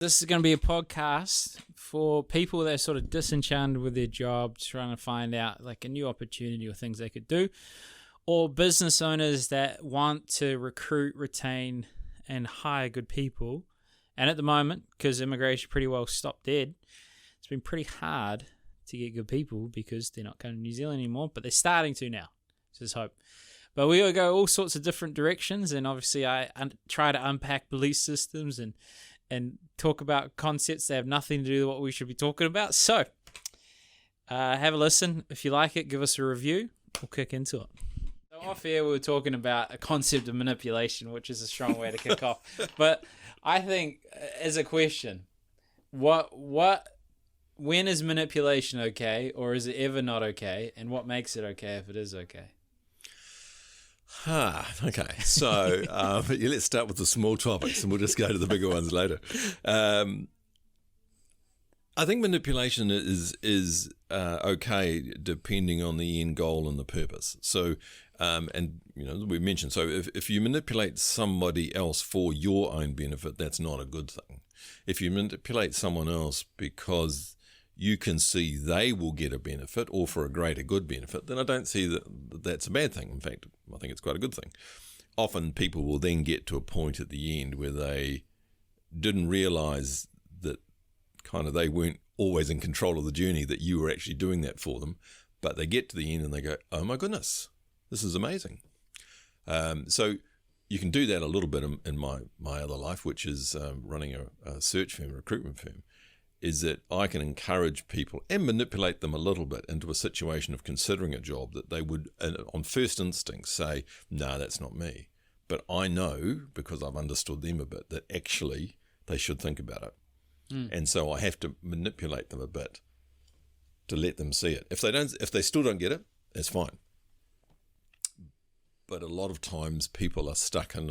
This is going to be a podcast for people that are sort of disenchanted with their job, trying to find out like a new opportunity or things they could do, or business owners that want to recruit, retain, and hire good people. And at the moment, because immigration pretty well stopped dead, it's been pretty hard to get good people because they're not coming to New Zealand anymore, but they're starting to now. So there's hope. But we will go all sorts of different directions, and obviously I try to unpack belief systems and talk about concepts that have nothing to do with what we should be talking about. So have a listen. If you like it, give us a review. We'll kick into it. So off air, we were talking about a concept of manipulation, which is a strong way to kick off. But I think as a question, when is manipulation okay, or is it ever not okay? And what makes it okay if it is okay? Okay. So let's start with the small topics and we'll just go to the bigger ones later. I think manipulation is okay depending on the end goal and the purpose. So, and you know, we mentioned, so if you manipulate somebody else for your own benefit, that's not a good thing. If you manipulate someone else because you can see they will get a benefit or for a greater good benefit, then I don't see that that's a bad thing. In fact, I think it's quite a good thing. Often people will then get to a point at the end where they didn't realize that kind of they weren't always in control of the journey, that you were actually doing that for them, but they get to the end and they go, oh my goodness, this is amazing. So you can do that a little bit in my other life, which is running a search firm, a recruitment firm, is that I can encourage people and manipulate them a little bit into a situation of considering a job that they would, on first instinct, say, no, that's not me. But I know, because I've understood them a bit, that actually they should think about it. And so I have to manipulate them a bit to let them see it. If they still don't get it, it's fine. But a lot of times people are stuck in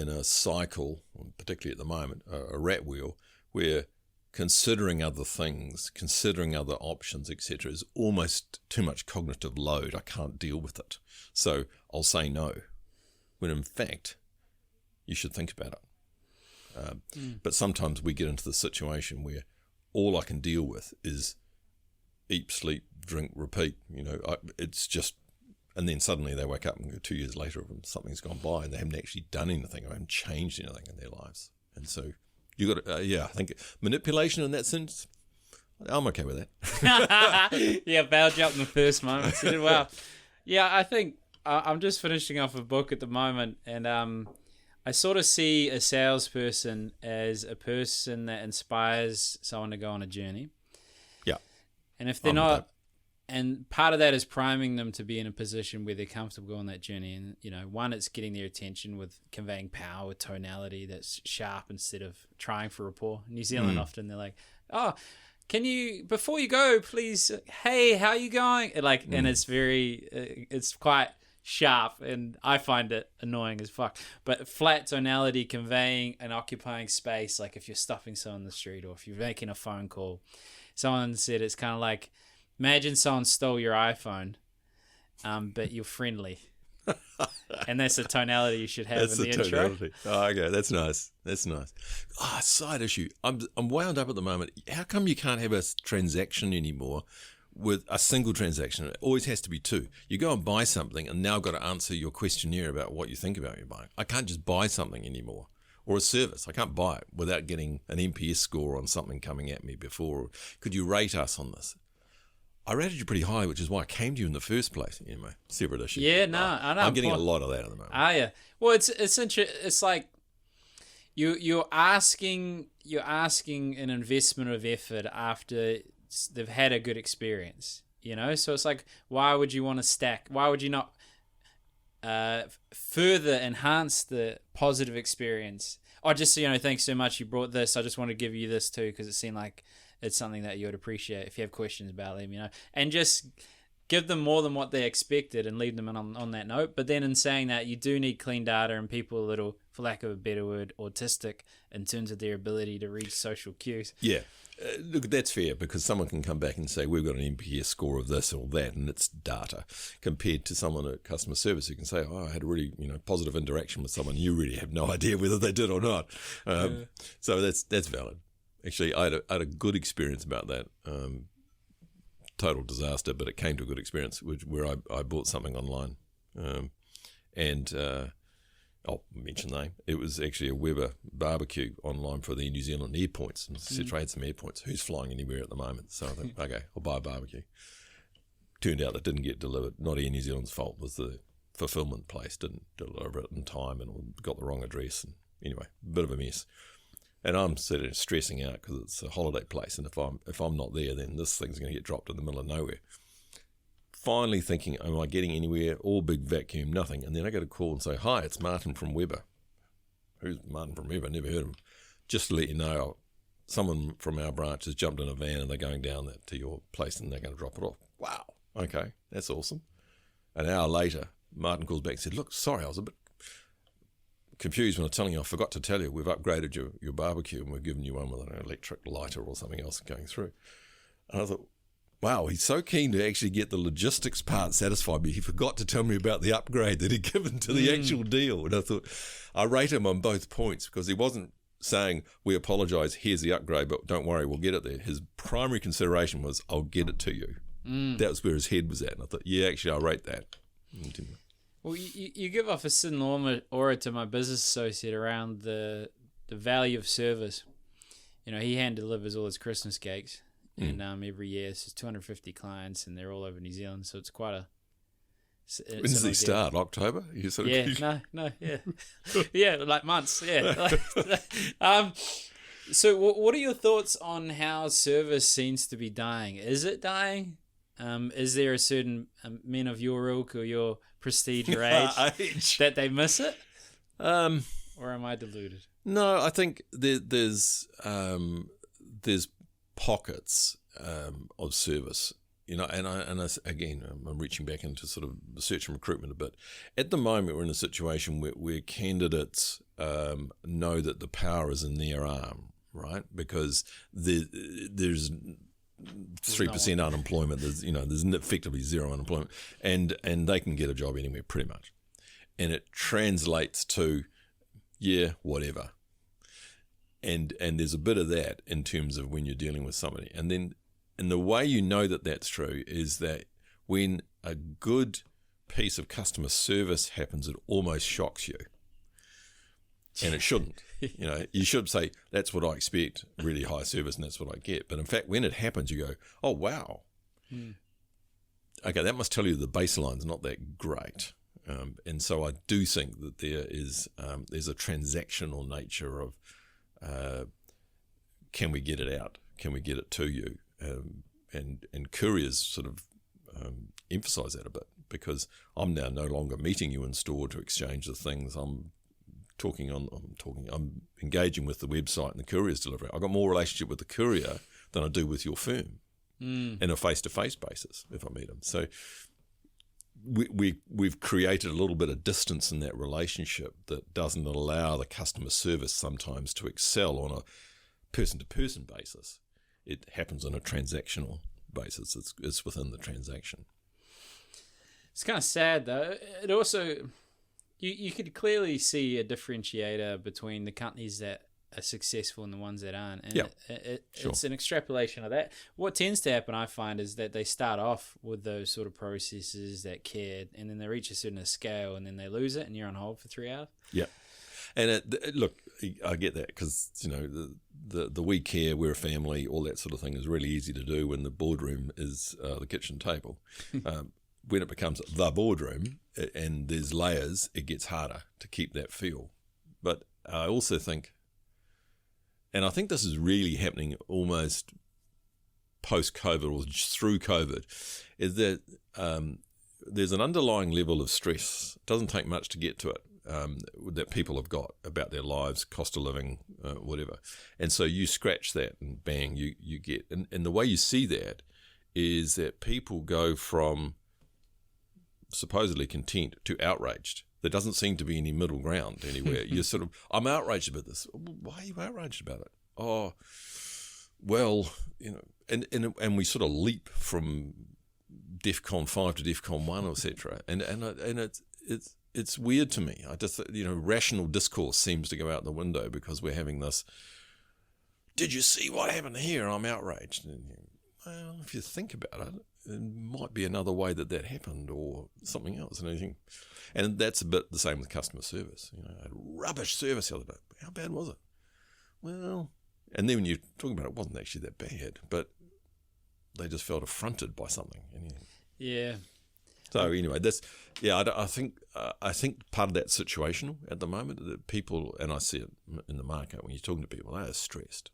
a cycle, particularly at the moment, a rat wheel, where considering other things, considering other options, etc., is almost too much cognitive load. I can't deal with it. So I'll say no, when in fact, you should think about it. But sometimes we get into the situation where all I can deal with is eat, sleep, drink, repeat. You know, it's just, and then suddenly they wake up and go 2 years later and something's gone by and they haven't actually done anything or haven't changed anything in their lives. And so you got to, I think manipulation in that sense, I'm okay with that. Yeah, bailed you up in the first moment. So did well. Yeah, I think I'm just finishing off a book at the moment, and I sort of see a salesperson as a person that inspires someone to go on a journey. Yeah. And if they're not, and part of that is priming them to be in a position where they're comfortable on that journey. And, you know, one, it's getting their attention with conveying power with tonality that's sharp instead of trying for rapport. In New Zealand, often they're like, oh, can you, before you go, please, hey, how are you going? And it's very, it's quite sharp, and I find it annoying as fuck. But flat tonality, conveying and occupying space, like if you're stopping someone on the street or if you're making a phone call, someone said it's kind of like, imagine someone stole your iPhone, but you're friendly. And that's the tonality you should have in the intro. Oh, okay, that's nice. That's nice. Side issue. I'm wound up at the moment. How come you can't have a transaction anymore with a single transaction? It always has to be two. You go and buy something and now I've got to answer your questionnaire about what you think about your buying. I can't just buy something anymore. Or a service. I can't buy it without getting an NPS score on something coming at me before. Could you rate us on this? I rated you pretty high, which is why I came to you in the first place. Anyway, separate issue. Yeah, no, I know. I'm getting a lot of that at the moment. Yeah. Well, it's it's like you're asking an investment of effort after they've had a good experience. You know, so it's like, why would you want to stack? Why would you not further enhance the positive experience? Oh, just so you know, thanks so much. You brought this. I just want to give you this too because it seemed like it's something that you would appreciate. If you have questions about them, you know, and just give them more than what they expected and leave them on that note. But then in saying that, you do need clean data and people a little, for lack of a better word, autistic in terms of their ability to read social cues. Yeah. Look, that's fair because someone can come back and say, we've got an NPS score of this or that, and it's data, compared to someone at customer service who can say, oh, I had a really positive interaction with someone. You really have no idea whether they did or not. So that's valid. Actually, I had a good experience about that. Total disaster, but it came to a good experience, where I bought something online, and I'll mention the name. It was actually a Weber barbecue online for the New Zealand airpoints. And I had some airpoints. Who's flying anywhere at the moment? So I thought, okay, I'll buy a barbecue. Turned out that didn't get delivered. Not Air New Zealand's fault. Was the fulfillment place didn't deliver it in time and got the wrong address. And anyway, a bit of a mess. And I'm sort of stressing out because it's a holiday place, and if I'm not there, then this thing's going to get dropped in the middle of nowhere. Finally thinking, am I getting anywhere? All big vacuum, nothing. And then I get a call and say, hi, it's Martin from Weber. Who's Martin from Weber? Never heard of him. Just to let you know, someone from our branch has jumped in a van and they're going down to your place and they're going to drop it off. Wow. Okay, that's awesome. An hour later, Martin calls back and said, look, sorry, I was a bit confused when I was telling you. I forgot to tell you, we've upgraded your barbecue and we're giving you one with an electric lighter or something else going through. And I thought, wow, he's so keen to actually get the logistics part satisfied, but he forgot to tell me about the upgrade that he'd given to the actual deal. And I thought, I rate him on both points, because he wasn't saying, we apologise, here's the upgrade, but don't worry, we'll get it there. His primary consideration was, I'll get it to you. That was where his head was at. And I thought, yeah, actually, I rate that. Well, you give off a certain aura to my business associate around the value of service. You know, he hand delivers all his Christmas cakes. And every year it's just 250 clients, and they're all over New Zealand, so it's quite a. When does he start? October? Yeah, like months. Yeah. So, what are your thoughts on how service seems to be dying? Is it dying? Is there a certain men of your ilk or your prestige or age that they miss it? Or am I deluded? No, I think there's pockets of service, you know, and again, I'm reaching back into sort of research and recruitment a bit. At the moment, we're in a situation where candidates know that the power is in their arm, right? Because there's 3% unemployment. There's effectively zero unemployment, and they can get a job anywhere pretty much, and it translates to whatever. And there's a bit of that in terms of when you're dealing with somebody. And the way you know that that's true is that when a good piece of customer service happens, it almost shocks you. And it shouldn't. You know, you should say, that's what I expect, really high service, and that's what I get. But in fact, when it happens, you go, oh, wow. Okay, that must tell you the baseline's not that great. And so I do think that there's a transactional nature of, can we get it out? Can we get it to you? And couriers sort of emphasise that a bit, because I'm now no longer meeting you in store to exchange the things. I'm engaging with the website and the courier's delivery. I've got more relationship with the courier than I do with your firm in a face-to-face basis if I meet them. So we've created a little bit of distance in that relationship that doesn't allow the customer service sometimes to excel on a person-to-person basis. It happens on a transactional basis. It's within the transaction. It's kind of sad, though. It also, you could clearly see a differentiator between the companies that are successful and the ones that aren't. And it's an extrapolation of that. What tends to happen, I find, is that they start off with those sort of processes that cared, and then they reach a certain scale, and then they lose it, and you're on hold for 3 hours. Yeah. And look, I get that, because, you know, the we care, we're a family, all that sort of thing is really easy to do when the boardroom is the kitchen table. When it becomes the boardroom and there's layers, it gets harder to keep that feel. But I also think, and I think this is really happening almost post-COVID or through COVID, is that there's an underlying level of stress. It doesn't take much to get to it. That people have got about their lives, cost of living, whatever. And so you scratch that and bang, you get. And the way you see that is that people go from supposedly content to outraged. There doesn't seem to be any middle ground anywhere. You're sort of, I'm outraged about this. Why are you outraged about it? Oh, well, you know, and we sort of leap from DEFCON 5 to DEFCON 1, etc. And it's weird to me. I just, you know, rational discourse seems to go out the window because we're having this did you see what happened here? I'm outraged. And, well, if you think about it, it might be another way that happened or something else. And that's a bit the same with customer service. You know, I had rubbish service the other day. How bad was it? Well, and then when you're talking about it, wasn't actually that bad, but they just felt affronted by something. Yeah. So anyway, I think part of that's situational at the moment. That people, and I see it in the market when you're talking to people, they are stressed.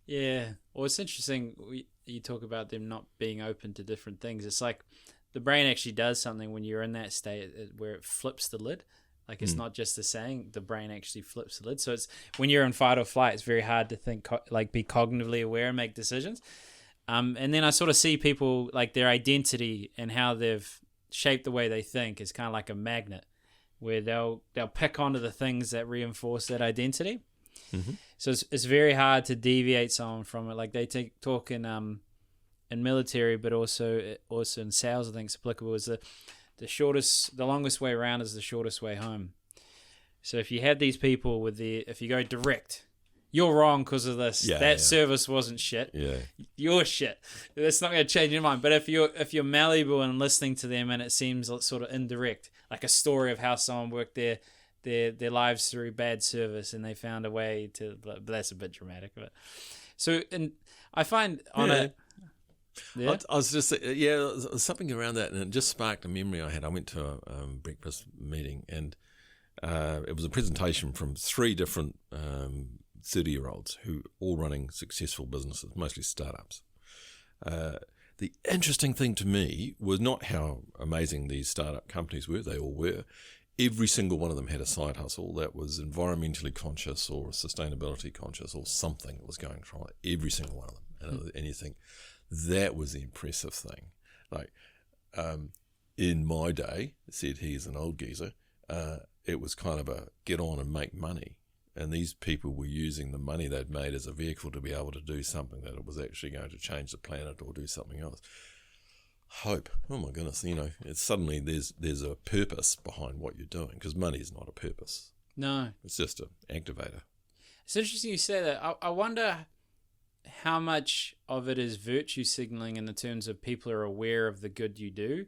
Yeah. Well, it's interesting. You talk about them not being open to different things. It's like the brain actually does something when you're in that state where it flips the lid. Like it's not just the saying, the brain actually flips the lid. So it's when you're in fight or flight, it's very hard to think, be cognitively aware and make decisions. And then I sort of see people, like their identity and how they've shaped the way they think is kind of like a magnet, where they'll pick onto the things that reinforce that identity. Mm-hmm. So it's very hard to deviate someone from it. Like they talk in military, but also in sales, I think it's applicable, is the longest way around is the shortest way home. So if you have these people if you go direct, you're wrong because of this. Service wasn't shit. Yeah, you're shit. That's not going to change your mind. But if you're malleable and listening to them, and it seems sort of indirect, like a story of how someone worked their lives through bad service and they found a way to. But that's a bit dramatic. But so, and I find on a. Yeah. I was just something around that, and it just sparked a memory I had. I went to a breakfast meeting, and it was a presentation from 3 different 30-year-olds who all running successful businesses, mostly startups. The interesting thing to me was not how amazing these startup companies were. They all were. Every single one of them had a side hustle that was environmentally conscious or sustainability conscious or something that was going on. Every single one of them, and you think. That was the impressive thing. Like, in my day, said he's an old geezer, it was kind of a get on and make money. And these people were using the money they'd made as a vehicle to be able to do something that it was actually going to change the planet or do something else. Hope. Oh my goodness, it's suddenly there's a purpose behind what you're doing, because money is not a purpose. No. It's just an activator. It's interesting you say that. I wonder how much of it is virtue signaling in the terms of people are aware of the good you do,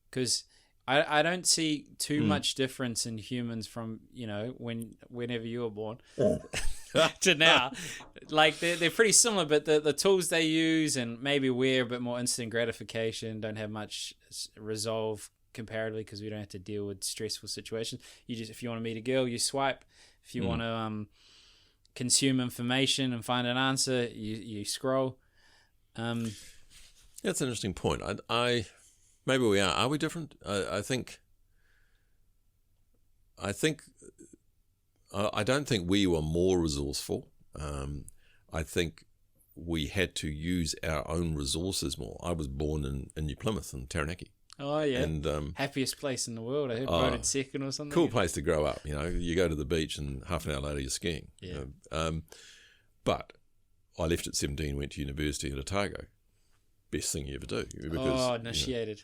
because I don't see too much difference in humans from whenever you were born to now. Like they're pretty similar, but the tools they use, and maybe we're a bit more instant gratification, don't have much resolve comparatively because we don't have to deal with stressful situations. If you want to meet a girl, you swipe. If you want to consume information and find an answer, you scroll. That's an interesting point. I maybe we are. Are we different? I don't think we were more resourceful. I think we had to use our own resources more. I was born in New Plymouth in Taranaki. Oh yeah, and happiest place in the world. I heard voted second or something. Cool place to grow up. You go to the beach and half an hour later you're skiing. Yeah. But I left at 17, went to university at Otago. Best thing you ever do. Because, initiated.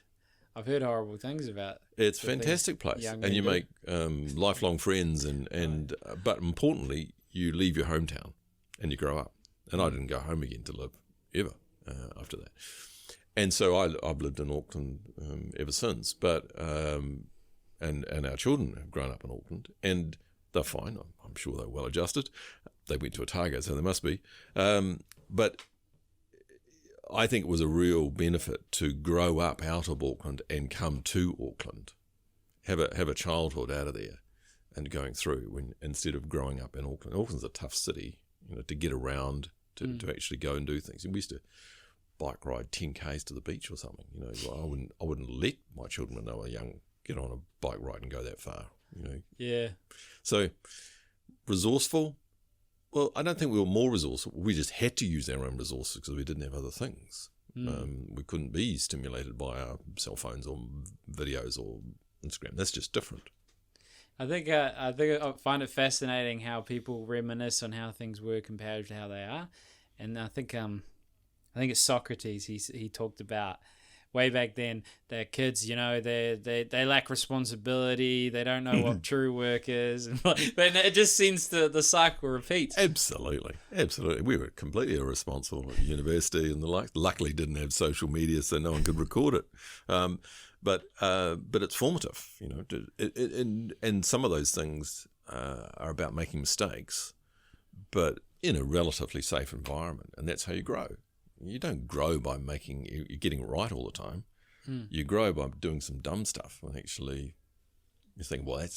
I've heard horrible things about. It's a fantastic place, and you make lifelong friends, and but importantly, you leave your hometown and you grow up. And I didn't go home again to live ever after that. And so I've lived in Auckland ever since. But and our children have grown up in Auckland, and they're fine. I'm sure they're well adjusted. They went to Otago, so they must be. But I think it was a real benefit to grow up out of Auckland and come to Auckland, have a childhood out of there, and going through instead of growing up in Auckland. Auckland's a tough city, to get around, to actually go and do things. And we used to bike ride 10Ks to the beach or something. I wouldn't let my children when they were young get on a bike ride and go that far. Yeah. So resourceful. Well, I don't think we were more resourceful. We just had to use our own resources because we didn't have other things. We couldn't be stimulated by our cell phones or videos or Instagram. That's just different. I think I find it fascinating how people reminisce on how things were compared to how they are, and I think it's Socrates. He talked about way back then, their kids, they lack responsibility. They don't know what true work is. And then it just seems the cycle repeats. Absolutely. We were completely irresponsible at university and the like. Luckily didn't have social media, so no one could record it. But it's formative, and some of those things are about making mistakes, but in a relatively safe environment, and that's how you grow. You don't grow by you're getting it right all the time. You grow by doing some dumb stuff. And actually, you think, I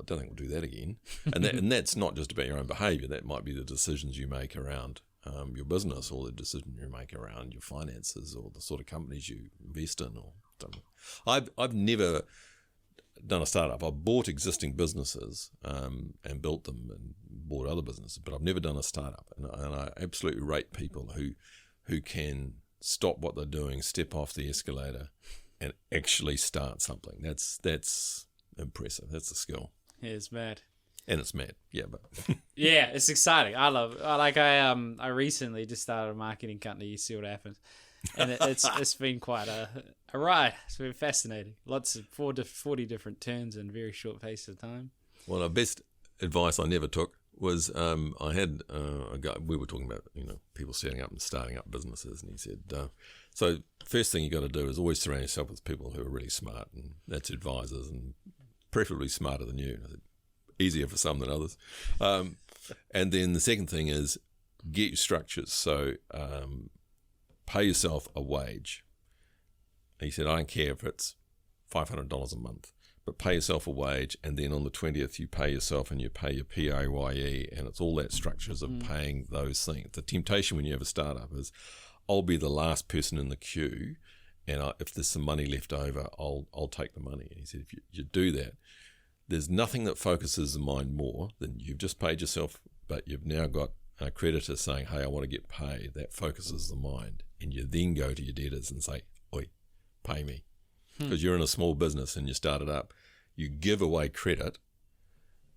don't think we'll do that again. And that's not just about your own behaviour. That might be the decisions you make around your business, or the decision you make around your finances, or the sort of companies you invest in, or something. I've never done a startup. I've bought existing businesses and built them, and bought other businesses, but I've never done a startup. And I absolutely rate people who can stop what they're doing, step off the escalator, and actually start something. That's impressive. That's a skill. Yeah, it's mad. And it's mad, yeah, but yeah, it's exciting. I love it. I recently just started a marketing company. You see what happens, and it's been quite a ride. It's been fascinating. Lots of 40 different turns in a very short pace of time. Well, the best advice I never took was I had a guy. We were talking about people setting up and starting up businesses, and he said, so first thing you got to do is always surround yourself with people who are really smart, and that's advisors, and preferably smarter than you. I said, easier for some than others. And then the second thing is get your structures. So pay yourself a wage. He said, I don't care if it's $500 a month, but pay yourself a wage, and then on the 20th you pay yourself and you pay your PAYE, and it's all that structures of paying those things. The temptation when you have a startup is, I'll be the last person in the queue, and if there's some money left over, I'll take the money. And he said, if you do that, there's nothing that focuses the mind more than you've just paid yourself, but you've now got a creditor saying, hey, I want to get paid. That focuses the mind. And you then go to your debtors and say, oi, pay me. Because you're in a small business and you start it up. You give away credit,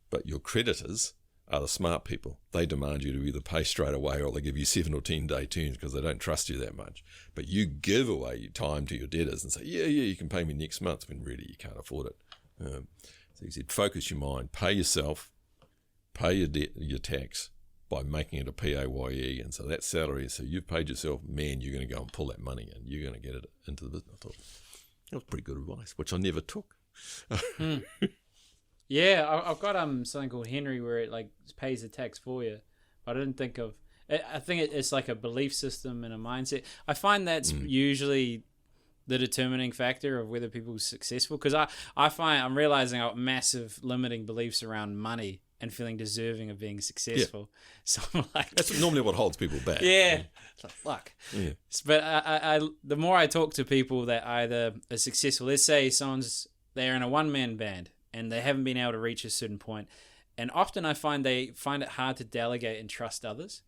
but your creditors are the smart people. They demand you to either pay straight away, or they give you 7 or 10 day terms because they don't trust you that much. But you give away your time to your debtors and say, yeah, you can pay me next month, when really you can't afford it. So he said, focus your mind, pay yourself, pay your tax by making it a PAYE, and so that salary, so you've paid yourself, man, you're going to go and pull that money and you're going to get it into the business. I thought, that was pretty good advice, which I never took. Yeah, I've got something called Henry where it pays the tax for you, but I didn't think of it. I think it's like a belief system and a mindset. I find that's usually the determining factor of whether people are successful, because I find I'm realizing I have massive limiting beliefs around money and feeling deserving of being successful. Yeah. So I'm like, that's normally what holds people back. Yeah, it's like, fuck. Yeah. But I the more I talk to people that either are successful, let's say they're in a one-man band and they haven't been able to reach a certain point, and often I find they find it hard to delegate and trust others.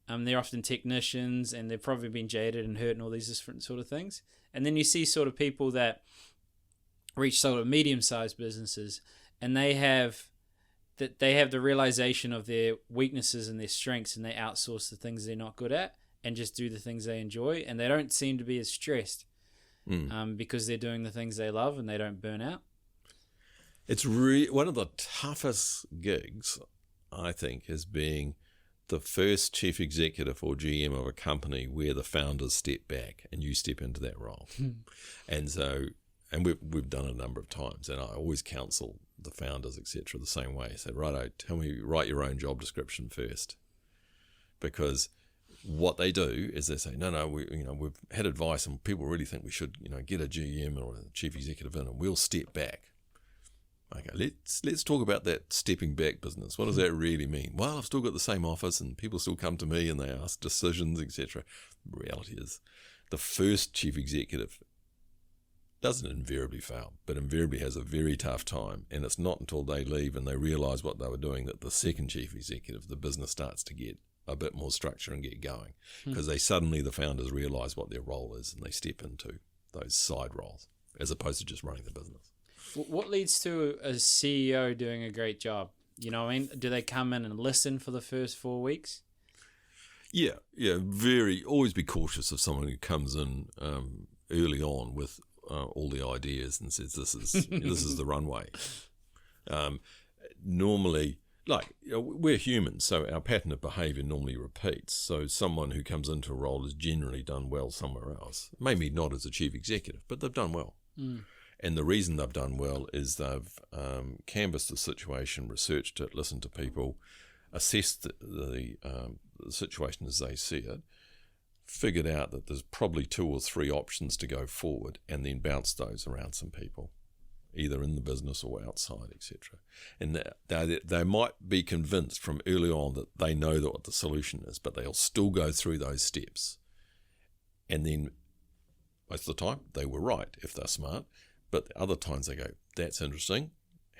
They're often technicians, and they've probably been jaded and hurt and all these different sort of things. And then you see sort of people that reach sort of medium-sized businesses, and they have the realization of their weaknesses and their strengths, and they outsource the things they're not good at and just do the things they enjoy, and they don't seem to be as stressed because they're doing the things they love and they don't burn out. It's one of the toughest gigs, I think, is being the first chief executive or GM of a company where the founders step back and you step into that role. And we've done it a number of times, and I always counsel the founders, etc., the same way. I said, righto, write your own job description first, because what they do is they say, no, we've had advice and people really think we should, get a GM or a chief executive in, and we'll step back. Okay, let's talk about that stepping back business. What does that really mean? Well, I've still got the same office and people still come to me and they ask decisions, etc. The reality is the first chief executive doesn't invariably fail, but invariably has a very tough time. And it's not until they leave and they realise what they were doing that the second chief executive, the business starts to get a bit more structure and get going, because the founders realise what their role is and they step into those side roles as opposed to just running the business. What leads to a CEO doing a great job? You know what I mean? Do they come in and listen for the first 4 weeks? Yeah. Always be cautious of someone who comes in early on with all the ideas and says this is the runway. Normally, we're humans, so our pattern of behaviour normally repeats. So someone who comes into a role has generally done well somewhere else. Maybe not as a chief executive, but they've done well. And the reason they've done well is they've canvassed the situation, researched it, listened to people, assessed the situation as they see it, figured out that there's probably 2 or 3 options to go forward, and then bounced those around some people, either in the business or outside, etc. And they might be convinced from early on that they know what the solution is, but they'll still go through those steps. And then most of the time they were right if they're smart, but other times they go, that's interesting,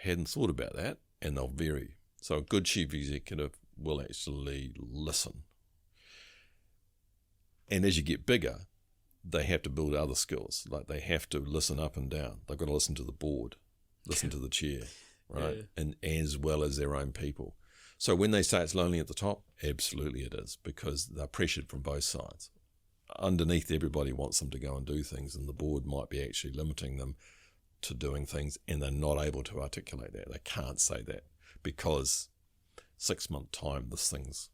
hadn't thought about that, and they'll vary. So a good chief executive will actually listen. And as you get bigger, they have to build other skills. Like they have to listen up and down. They've got to listen to the board, listen to the chair, right? Yeah. And as well as their own people. So when they say it's lonely at the top, absolutely it is, because they're pressured from both sides. Underneath, everybody wants them to go and do things, and the board might be actually limiting them to doing things, and they're not able to articulate that. They can't say that because 6 month time, this thing's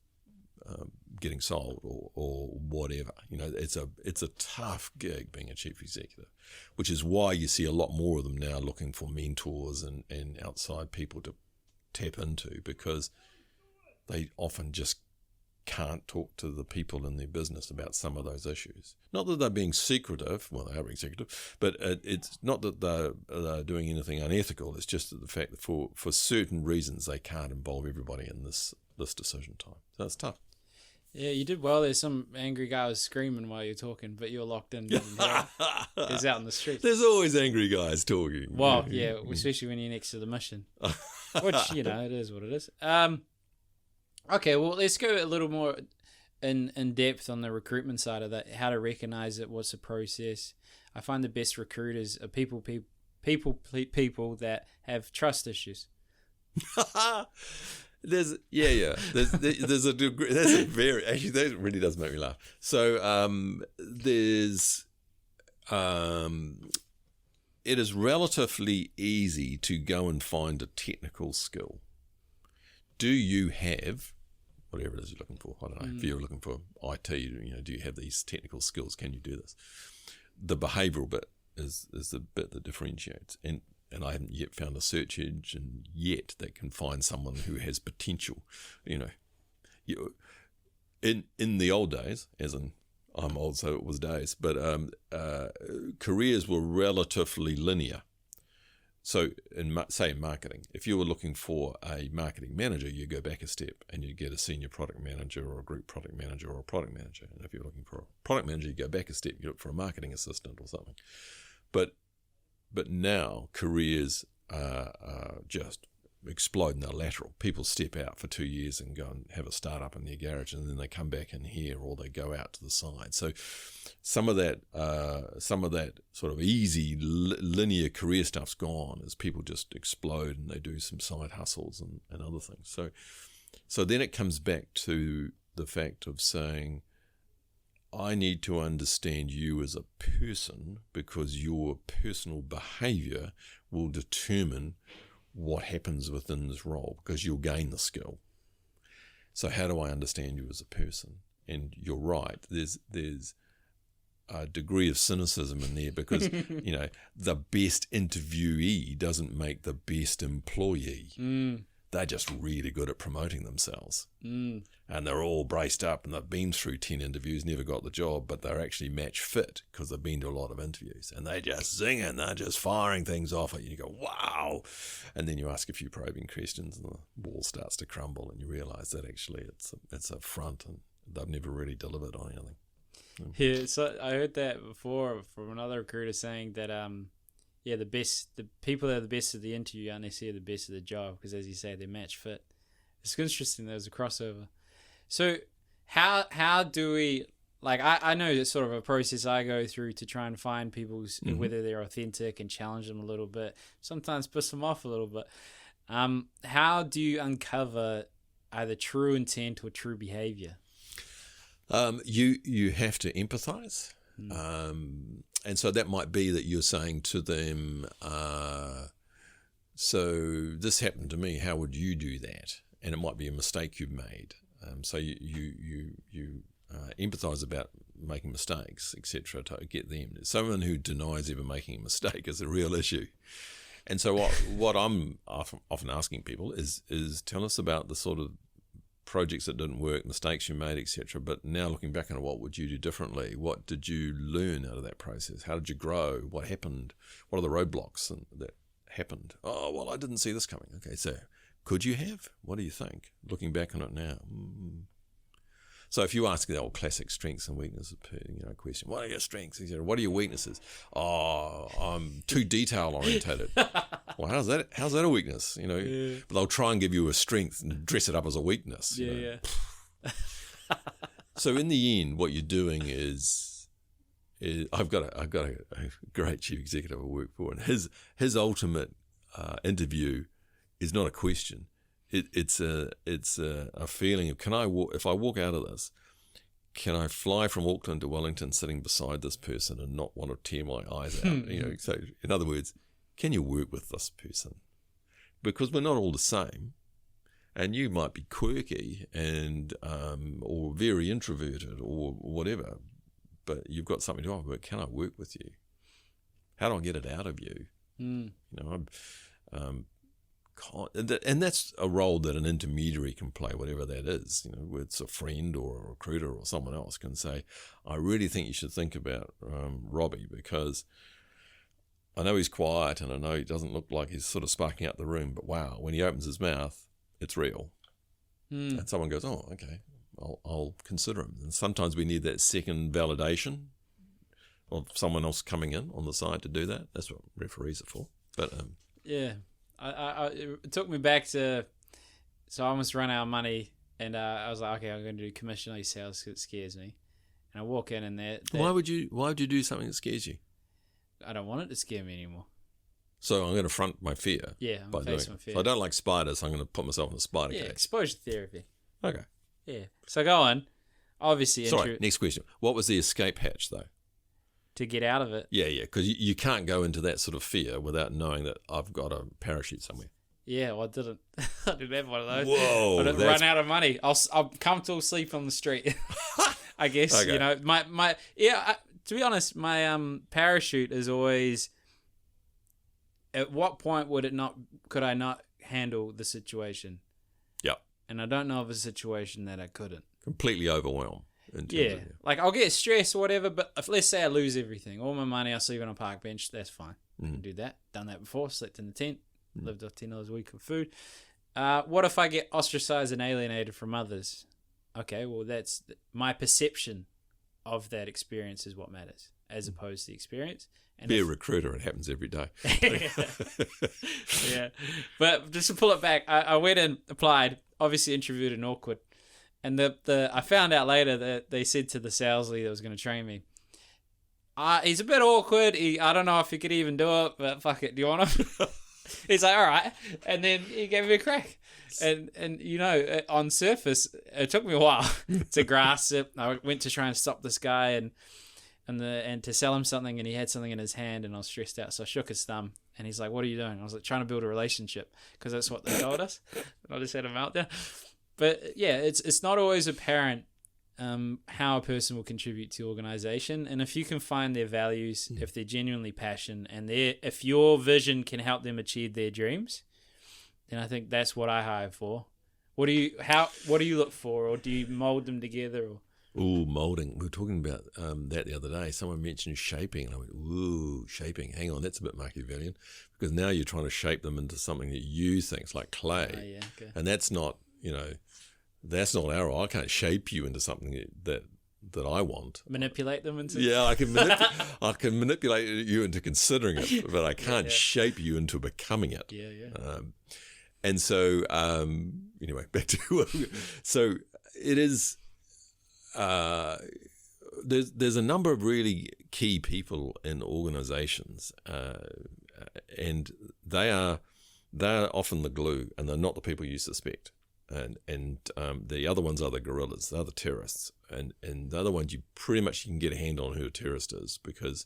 getting sold or whatever. It's a tough gig being a chief executive, which is why you see a lot more of them now looking for mentors and outside people to tap into, because they often just can't talk to the people in their business about some of those issues. Not that they're being secretive, well, they are being secretive, but it's not that they're doing anything unethical. It's just that the fact that for certain reasons they can't involve everybody in this decision time. So it's tough. Yeah, you did well. There's some angry guy was screaming while you're talking, but you're locked in. He's out in the street. There's always angry guys talking. Well, yeah, especially when you're next to the mission, which, it is what it is. Okay, well, let's go a little more in depth on the recruitment side of that, how to recognize it, what's the process. I find the best recruiters are people that have trust issues. There's a degree. That really does make me laugh. So it is relatively easy to go and find a technical skill. Do you have whatever it is you're looking for? I don't know. If you're looking for IT, do you have these technical skills? Can you do this? The behavioural bit is the bit that differentiates, and I haven't yet found a search engine yet that can find someone who has potential. In the old days, as in I'm old, so it was days, but careers were relatively linear. So in marketing, if you were looking for a marketing manager, you go back a step and you get a senior product manager or a group product manager or a product manager. And if you're looking for a product manager, you go back a step, you look for a marketing assistant or something. But now careers are just exploding. They're lateral. People step out for 2 years and go and have a startup in their garage, and then they come back in here, or they go out to the side. So some of that sort of easy linear career stuff's gone as people just explode and they do some side hustles and other things. So then it comes back to the fact of saying, I need to understand you as a person, because your personal behavior will determine what happens within this role, because you'll gain the skill. So how do I understand you as a person? And you're right, there's a degree of cynicism in there, because the best interviewee doesn't make the best employee. They're just really good at promoting themselves. And they're all braced up and they've been through 10 interviews, never got the job, but they're actually match fit because they've been to a lot of interviews, and they just zinging, they're just firing things off at you. You go, wow. And then you ask a few probing questions and the wall starts to crumble, and you realise that actually it's a front and they've never really delivered on anything. Yeah, so I heard that before from another recruiter saying that the people that are the best at the interview aren't necessarily the best at the job, because, as you say, they're match fit. It's interesting. There's a crossover. So how do we, like, I know it's sort of a process I go through to try and find people's whether they're authentic and challenge them a little bit, sometimes piss them off a little bit. How do you uncover either true intent or true behavior? You have to empathize. And so that might be that you're saying to them, so this happened to me, how would you do that? And it might be a mistake you've made. So you empathize about making mistakes, etc., to get them. Someone who denies ever making a mistake is a real issue. And so what I'm often asking people is tell us about the sort of projects that didn't work, mistakes you made, etc. But now looking back on it, what would you do differently? What did you learn out of that process? How did you grow? What happened? What are the roadblocks that happened? Oh, well, I didn't see this coming. Okay, so could you have? What do you think? Looking back on it now. So if you ask the old classic strengths and weaknesses question, what are your strengths? What are your weaknesses? Oh, I'm too detail orientated. Well, how's that a weakness? Yeah. But they'll try and give you a strength and dress it up as a weakness. Yeah. So in the end, what you're doing is I've got a great chief executive I work for, and his ultimate interview is not a question. It's a feeling of, if I walk out of this, can I fly from Auckland to Wellington sitting beside this person and not want to tear my eyes out? So in other words, can you work with this person? Because we're not all the same, and you might be quirky and or very introverted or whatever, but you've got something to offer. Can I work with you? How do I get it out of you? And that's a role that an intermediary can play, whatever that is. Whether it's a friend or a recruiter or someone else can say, I really think you should think about Robbie, because I know he's quiet and I know he doesn't look like he's sort of sparking out the room, but wow, when he opens his mouth, it's real. And someone goes, oh, okay, I'll consider him. And sometimes we need that second validation of someone else coming in on the side to do that. That's what referees are for. But yeah. It took me back to, so I almost ran out of money, and I was like, okay, I'm going to do commission-only sales because it scares me. And I walk in, and why would you do something that scares you? I don't want it to scare me anymore. So I'm going to front my fear. Yeah, I'm going to face my fear. So I don't like spiders, so I'm going to put myself in a spider cage. Exposure therapy. Okay. Yeah. So go on. Obviously, sorry. Next question. What was the escape hatch though? To get out of it. Yeah, because you can't go into that sort of fear without knowing that I've got a parachute somewhere. Yeah, well, I didn't. I didn't have one of those. Whoa! I didn't run out of money. I'll come to sleep on the street. I guess okay. To be honest, my parachute is always. At what point could I not handle the situation? Yep. And I don't know of a situation that I couldn't. Completely overwhelmed. Yeah, like I'll get stressed or whatever, but let's say I lose everything, all my money, I sleep on a park bench, that's fine. I can do that. Done that before, slept in the tent, lived off $10 a week of food. What if I get ostracized and alienated from others? Okay, well, that's my perception of that experience is what matters, as opposed to the experience. And be a recruiter, it happens every day. Yeah. But just to pull it back, I went and applied, obviously introverted and awkward. And I found out later that they said to the sales leader that was going to train me, he's a bit awkward. I don't know if he could even do it, but fuck it. Do you want him? He's like, all right. And then he gave me a crack. And on surface, it took me a while to grasp it. I went to try and stop this guy and to sell him something, and he had something in his hand, and I was stressed out. So I shook his thumb, and he's like, what are you doing? I was like, trying to build a relationship, because that's what they told us. And I just had a meltdown. But yeah, it's not always apparent how a person will contribute to the organization, and if you can find their values, if they're genuinely passionate, and if your vision can help them achieve their dreams, then I think that's what I hire for. What do you look for, or do you mold them together? Ooh, molding. We were talking about that the other day. Someone mentioned shaping, and I went, ooh, shaping. Hang on, that's a bit Machiavellian, because now you're trying to shape them into something that you think's like clay, okay. And that's not. That's not our role. I can't shape you into something that I want. Manipulate them into. Yeah, I can manipulate you into considering it, but I can't shape you into becoming it. Yeah. And so anyway, back to so it is. There's a number of really key people in organisations, and they are often the glue, and they're not the people you suspect. And the other ones are the guerrillas, they're the terrorists, and the other ones you pretty much can get a hand on who a terrorist is, because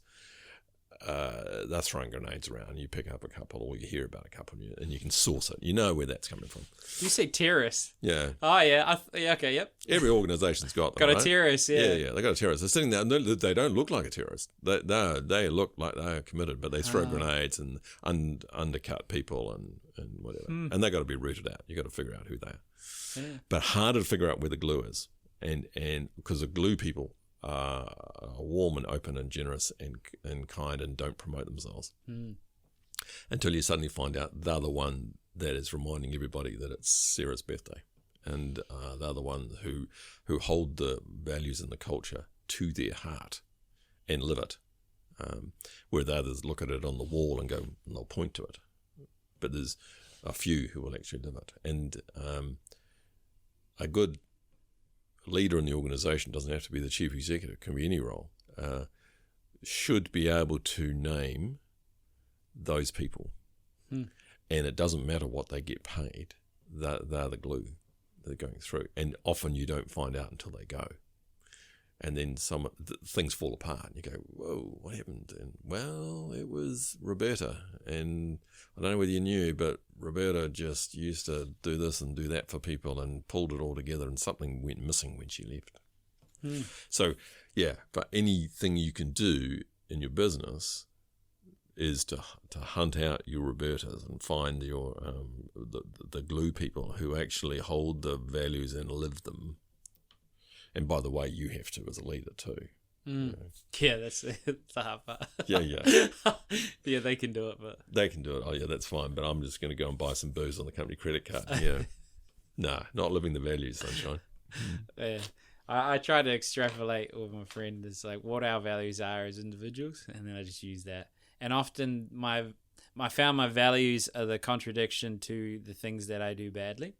they're throwing grenades around. You pick up a couple, or you hear about a couple, and you can source it. You know where that's coming from. You say terrorists? Yeah. Oh yeah. Okay. Yep. Every organisation's got them. Got a right? terrorist. Yeah. Yeah. They got a terrorist. They're sitting there. And they don't look like a terrorist. They look like they're committed, but they throw grenades and undercut people and whatever. And they got to be rooted out. You got to figure out who they are. Yeah. But harder to figure out where the glue is, and because the glue people are warm and open and generous and kind and don't promote themselves until you suddenly find out they're the one that is reminding everybody that it's Sarah's birthday, and they're the one who hold the values and the culture to their heart and live it, where the others look at it on the wall and go, and they'll point to it, but there's a few who will actually live it. And a good leader in the organisation doesn't have to be the chief executive, it can be any role, should be able to name those people. And it doesn't matter what they get paid, they're the glue they're going through. And often you don't find out until they go. And then things fall apart and you go, whoa, what happened? And well, it was Roberta. And I don't know whether you knew, but Roberta just used to do this and do that for people and pulled it all together, and something went missing when she left. So, yeah, but anything you can do in your business is to hunt out your Robertas and find your the glue people who actually hold the values and live them. And by the way, you have to as a leader too. You know. Yeah, that's the hard part. Yeah. Yeah, they can do it, but they can do it. Oh yeah, that's fine. But I'm just going to go and buy some booze on the company credit card. Yeah, nah, not living the values, sunshine. Yeah, I try to extrapolate with my friend. It's like what our values are as individuals, and then I just use that. And often I found my values are the contradiction to the things that I do badly.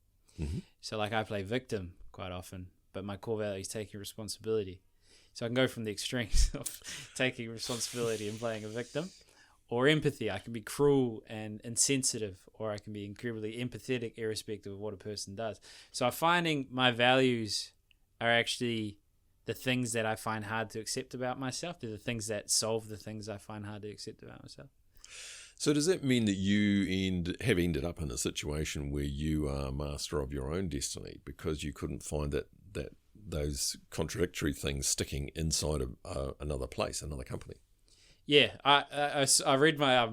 So like I play victim quite often, but my core value is taking responsibility. So I can go from the extremes of taking responsibility and playing a victim, or empathy. I can be cruel and insensitive, or I can be incredibly empathetic irrespective of what a person does. So I'm finding my values are actually the things that I find hard to accept about myself. They're the things that solve the things I find hard to accept about myself. So does that mean that you have ended up in a situation where you are master of your own destiny because you couldn't find that those contradictory things sticking inside of another place, another company? Yeah, I read my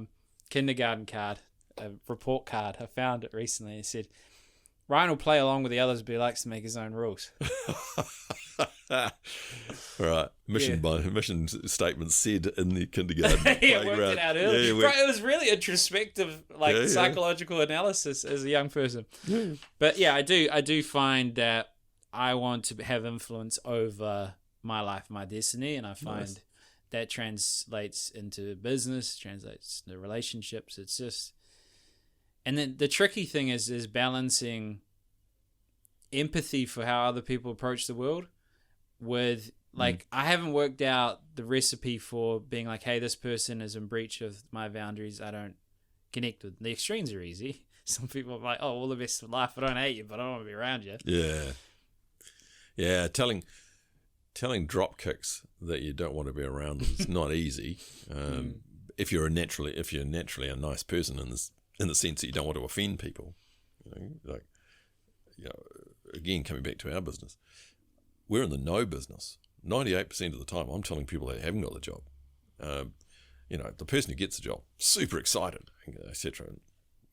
kindergarten card, report card. I found it recently. It said, Ryan will play along with the others, but he likes to make his own rules. All right, mission statement said in the kindergarten yeah, worked it out early. Yeah, it was really introspective, psychological analysis as a young person. Yeah. But yeah, I do find that I want to have influence over my life, my destiny, and I find that translates into business, translates into relationships. It's just, and then the tricky thing is balancing empathy for how other people approach the world with I haven't worked out the recipe for being like, hey, this person is in breach of my boundaries. I don't connect with. The extremes are easy. Some people are like, oh, all the best of life. I don't hate you, but I don't want to be around you. Yeah, telling drop kicks that you don't want to be around is not easy. If you're naturally a nice person in the sense that you don't want to offend people, again, coming back to our business, we're in the no business. 98% of the time, I'm telling people they haven't got the job. The person who gets the job, super excited, etc.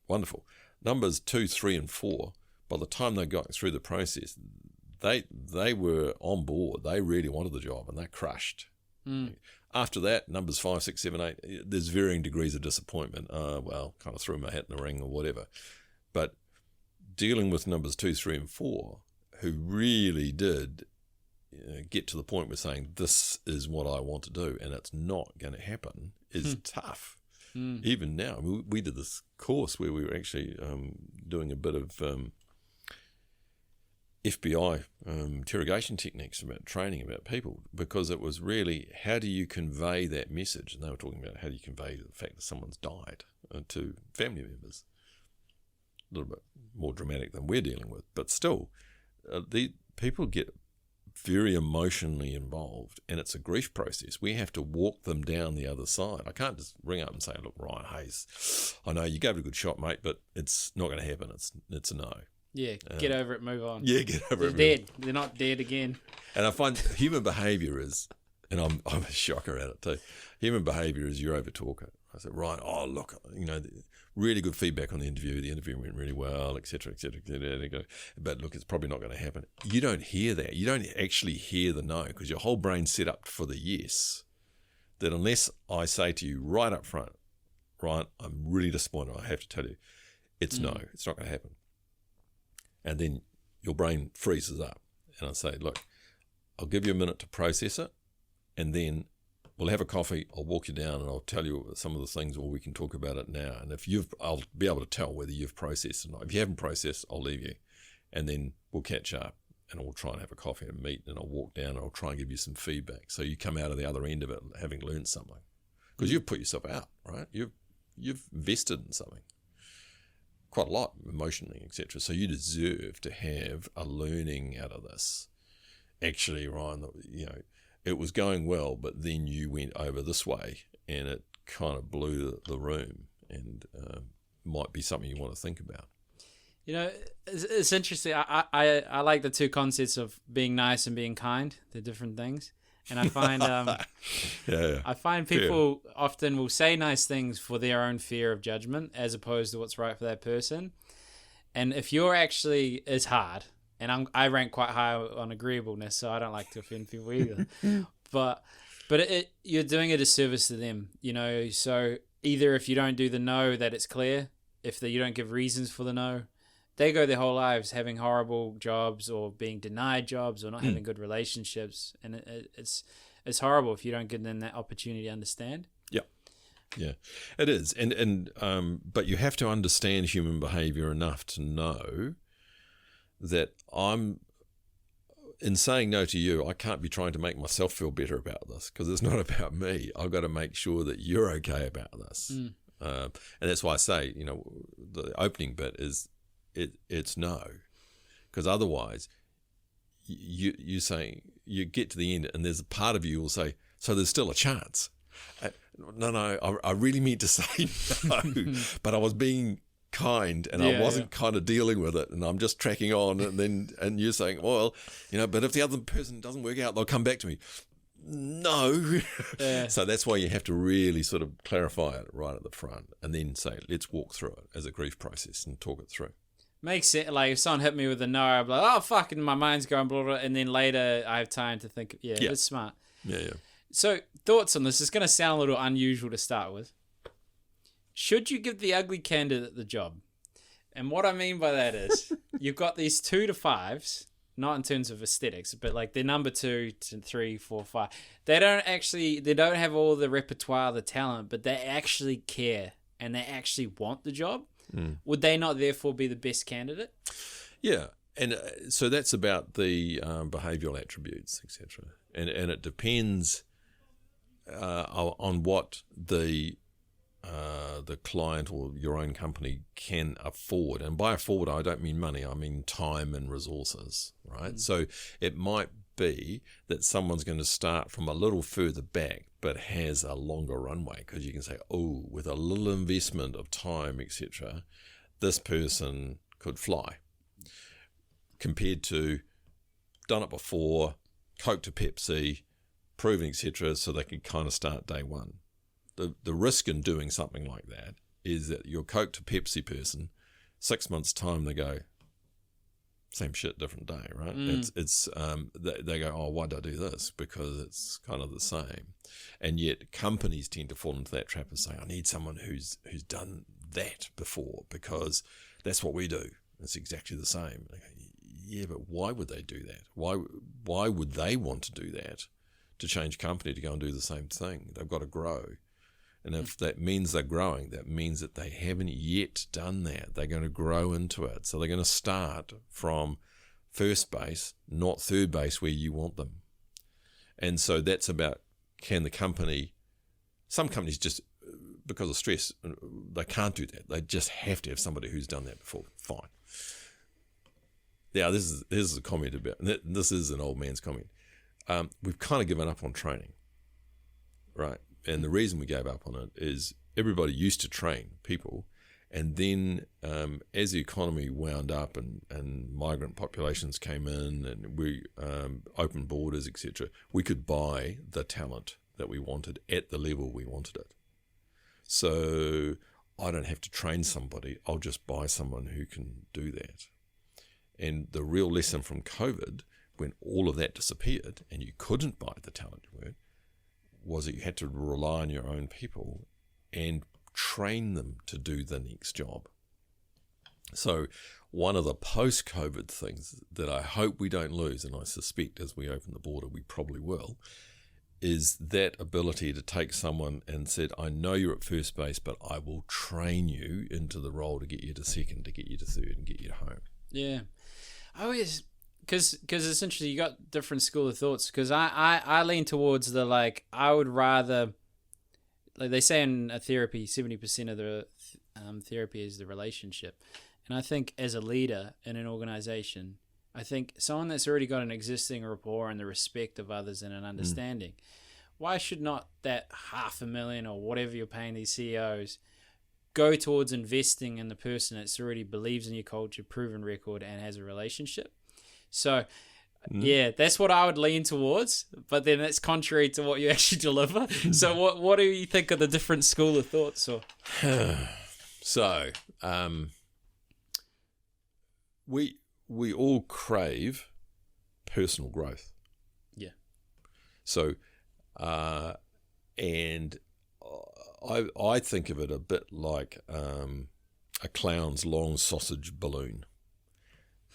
Wonderful. Numbers 2, 3, and 4. By the time they got through the process, they were on board. They really wanted the job, and they crushed. After that, numbers 5, 6, 7, 8, there's varying degrees of disappointment. Kind of threw my hat in the ring or whatever. But dealing with numbers 2, 3, and 4, who really did get to the point where saying, this is what I want to do, and it's not going to happen, is tough. Even now, we did this course where we were actually doing a bit of FBI interrogation techniques about training about people, because it was really, how do you convey that message? And they were talking about how do you convey the fact that someone's died to family members. A little bit more dramatic than we're dealing with, but still, the people get very emotionally involved, and it's a grief process. We have to walk them down the other side. I can't just ring up and say, look, Ryan Hayes, I know you gave it a good shot, mate, but it's not going to happen. It's a no. Yeah, get over it, move on. Yeah, get over it. They're dead. They're not dead again. And I find human behaviour is, and I'm a shocker at it too, human behaviour is you're over talker. I said, Ryan, oh, look, really good feedback on the interview. The interview went really well, et cetera, et cetera, et cetera. But look, it's probably not going to happen. You don't hear that. You don't actually hear the no, because your whole brain's set up for the yes. That unless I say to you right up front, Ryan, I'm really disappointed, I have to tell you, it's no, it's not going to happen. And then your brain freezes up. And I say, look, I'll give you a minute to process it, and then we'll have a coffee, I'll walk you down, and I'll tell you some of the things, or we can talk about it now. And I'll be able to tell whether you've processed or not. If you haven't processed, I'll leave you. And then we'll catch up, and we'll try and have a coffee and meet, and I'll walk down, and I'll try and give you some feedback. So you come out of the other end of it having learned something. Because you've put yourself out, right? You've invested in something. Quite a lot, emotionally, etc. So you deserve to have a learning out of this. Actually, Ryan, it was going well, but then you went over this way, and it kind of blew the room, and might be something you want to think about. It's interesting. I like the two concepts of being nice and being kind. They're different things. And I find I find people often will say nice things for their own fear of judgment as opposed to what's right for that person. And if you're actually, it's hard. And I rank quite high on agreeableness, so I don't like to offend people either. but you're doing a disservice to them, So either if you don't do the no, that it's clear. If you don't give reasons for the no, they go their whole lives having horrible jobs or being denied jobs or not having good relationships, and it's horrible if you don't give them that opportunity to understand. Yeah, it is, and but you have to understand human behaviour enough to know that in saying no to you, I can't be trying to make myself feel better about this, because it's not about me. I've got to make sure that you're okay about this, and that's why I say, the opening bit is. It's no, because otherwise you saying, you get to the end and there's a part of you will say, so there's still a chance. No, I really mean to say no, but I was being kind and I wasn't kind of dealing with it, and I'm just tracking on, and you're saying, well, but if the other person doesn't work out, they'll come back to me. No. So that's why you have to really sort of clarify it right at the front, and then say, let's walk through it as a grief process and talk it through. Makes it like if someone hit me with a no, I'm like, oh fuck, and my mind's going blah blah, and then later I have time to think. It's smart. Yeah. So thoughts on this? It's going to sound a little unusual to start with. Should you give the ugly candidate the job? And what I mean by that is you've got these 2 to 5s, not in terms of aesthetics, but like they're number 2 to 3, 4, 5. They don't have all the repertoire, the talent, but they actually care and they actually want the job. Would they not therefore be the best candidate? Yeah, and so that's about the behavioural attributes, etc. And it depends on what the client or your own company can afford. And by afford, I don't mean money, I mean time and resources, right? So it might be that someone's going to start from a little further back but has a longer runway, because you can say, oh, with a little investment of time, etc., this person could fly, compared to done it before, Coke to Pepsi, proven, etc., so they can kind of start day one. The risk in doing something like that is that your Coke to Pepsi person, 6 months' time, they go, same shit, different day, right? They go, oh, why did I do this? Because it's kind of the same. And yet companies tend to fall into that trap and say, I need someone who's done that before, because that's what we do. It's exactly the same. They go, yeah, but why would they do that? Why would they want to do that, to change company to go and do the same thing? They've got to grow. And if that means they're growing, that means that they haven't yet done that. They're going to grow into it. So they're going to start from first base, not third base where you want them. And so that's about, can the company, some companies just, because of stress, they can't do that. They just have to have somebody who's done that before. Fine. Yeah, this is a comment about, this is an old man's comment. We've kind of given up on training, right? And the reason we gave up on it is everybody used to train people, and then as the economy wound up and migrant populations came in and we opened borders, etc., we could buy the talent that we wanted at the level we wanted it. So I don't have to train somebody, I'll just buy someone who can do that. And the real lesson from COVID, when all of that disappeared and you couldn't buy the talent you were, was that you had to rely on your own people and train them to do the next job. So one of the post-COVID things that I hope we don't lose, and I suspect as we open the border we probably will, is that ability to take someone and said, I know you're at first base, but I will train you into the role to get you to second, to get you to third, and get you to home. Yeah. I always, because essentially you got different school of thoughts, because I lean towards the, like, I would rather, like they say in a therapy, 70% of the therapy is the relationship. And I think as a leader in an organization, I think someone that's already got an existing rapport and the respect of others and an understanding, why should not that $500,000 or whatever you're paying these CEOs go towards investing in the person that's already believes in your culture, proven record, and has a relationship? So, yeah, that's what I would lean towards, but then that's contrary to what you actually deliver. So what do you think of the different school of thoughts? Or So, we all crave personal growth. Yeah. So, and I think of it a bit like a clown's long sausage balloon.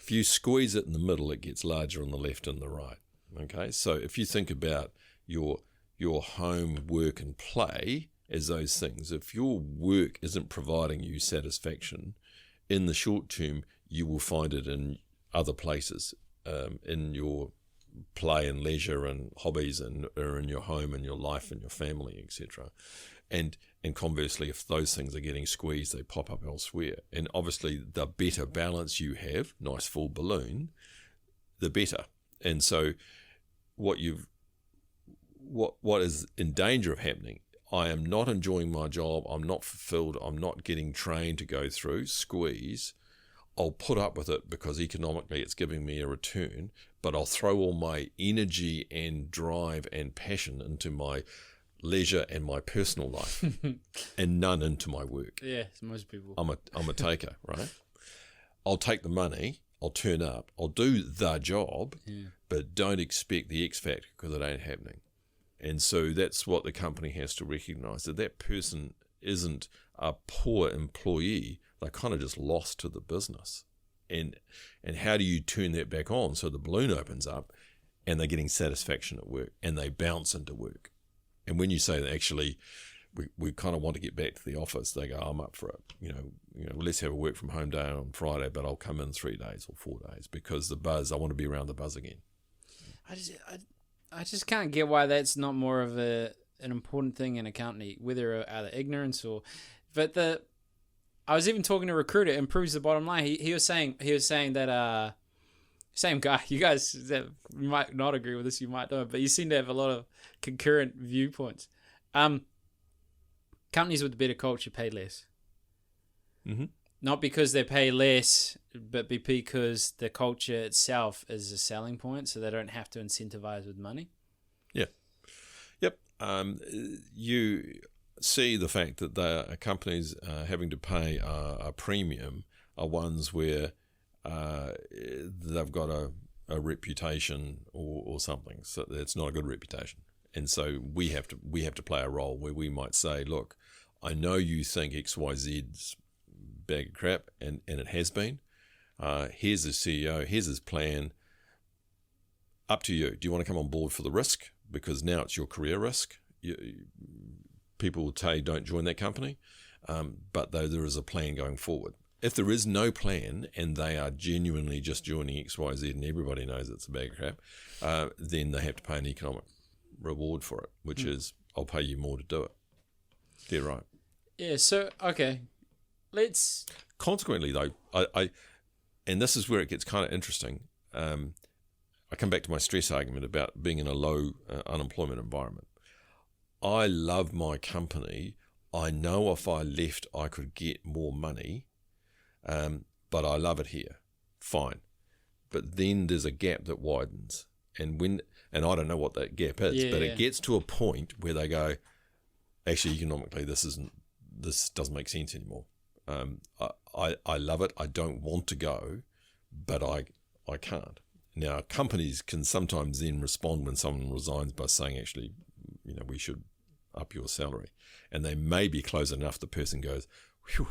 If you squeeze it in the middle, it gets larger on the left and the right. Okay, so if you think about your home, work, and play as those things, if your work isn't providing you satisfaction in the short term, you will find it in other places, in your play and leisure and hobbies, and or in your home and your life and your family, etc. And conversely, if those things are getting squeezed, they pop up elsewhere. And obviously, the better balance you have, nice full balloon, the better. And so, what is in danger of happening? I am not enjoying my job. I'm not fulfilled. I'm not getting trained to go through squeeze. I'll put up with it because economically it's giving me a return, but I'll throw all my energy and drive and passion into my leisure and my personal life and none into my work. Yeah, most people. I'm a taker, right? I'll take the money, I'll turn up, I'll do the job, but don't expect the X factor because it ain't happening. And so that's what the company has to recognize, that person isn't a poor employee. They're kind of just lost to the business. And how do you turn that back on so the balloon opens up and they're getting satisfaction at work and they bounce into work? And when you say that actually we kind of want to get back to the office, they go, I'm up for it. You know, let's have a work from home day on Friday, but I'll come in 3 days or 4 days because the buzz, I want to be around the buzz again. I just can't get why that's not more of an important thing in a company, whether out of ignorance or, but I was even talking to a recruiter, it improves the bottom line. He was saying that same guy, you guys that might not agree with this, you might not, but you seem to have a lot of concurrent viewpoints. Companies with better culture pay less. Mm-hmm. Not because they pay less, but because the culture itself is a selling point, so they don't have to incentivize with money. Yeah. Yep. You see the fact that the companies having to pay a premium are ones where they've got a reputation or something, so it's not a good reputation, and so we have to play a role where we might say, look, I know you think XYZ's bag of crap, and it has been. Here's the CEO, here's his plan. Up to you. Do you want to come on board for the risk? Because now it's your career risk. People will tell you don't join that company, but though there is a plan going forward. If there is no plan and they are genuinely just joining XYZ and everybody knows it's a bag of crap, then they have to pay an economic reward for it, which is, I'll pay you more to do it. They're right. Yeah, so, okay. Let's... Consequently, though, and this is where it gets kind of interesting. I come back to my stress argument about being in a low unemployment environment. I love my company. I know if I left, I could get more money, but I love it here. Fine. But then there's a gap that widens. And I don't know what that gap is, but it gets to a point where they go, actually, economically, this doesn't make sense anymore. I love it. I don't want to go, but I can't. Now, companies can sometimes then respond when someone resigns by saying, actually, we should up your salary. And they may be close enough the person goes, whew,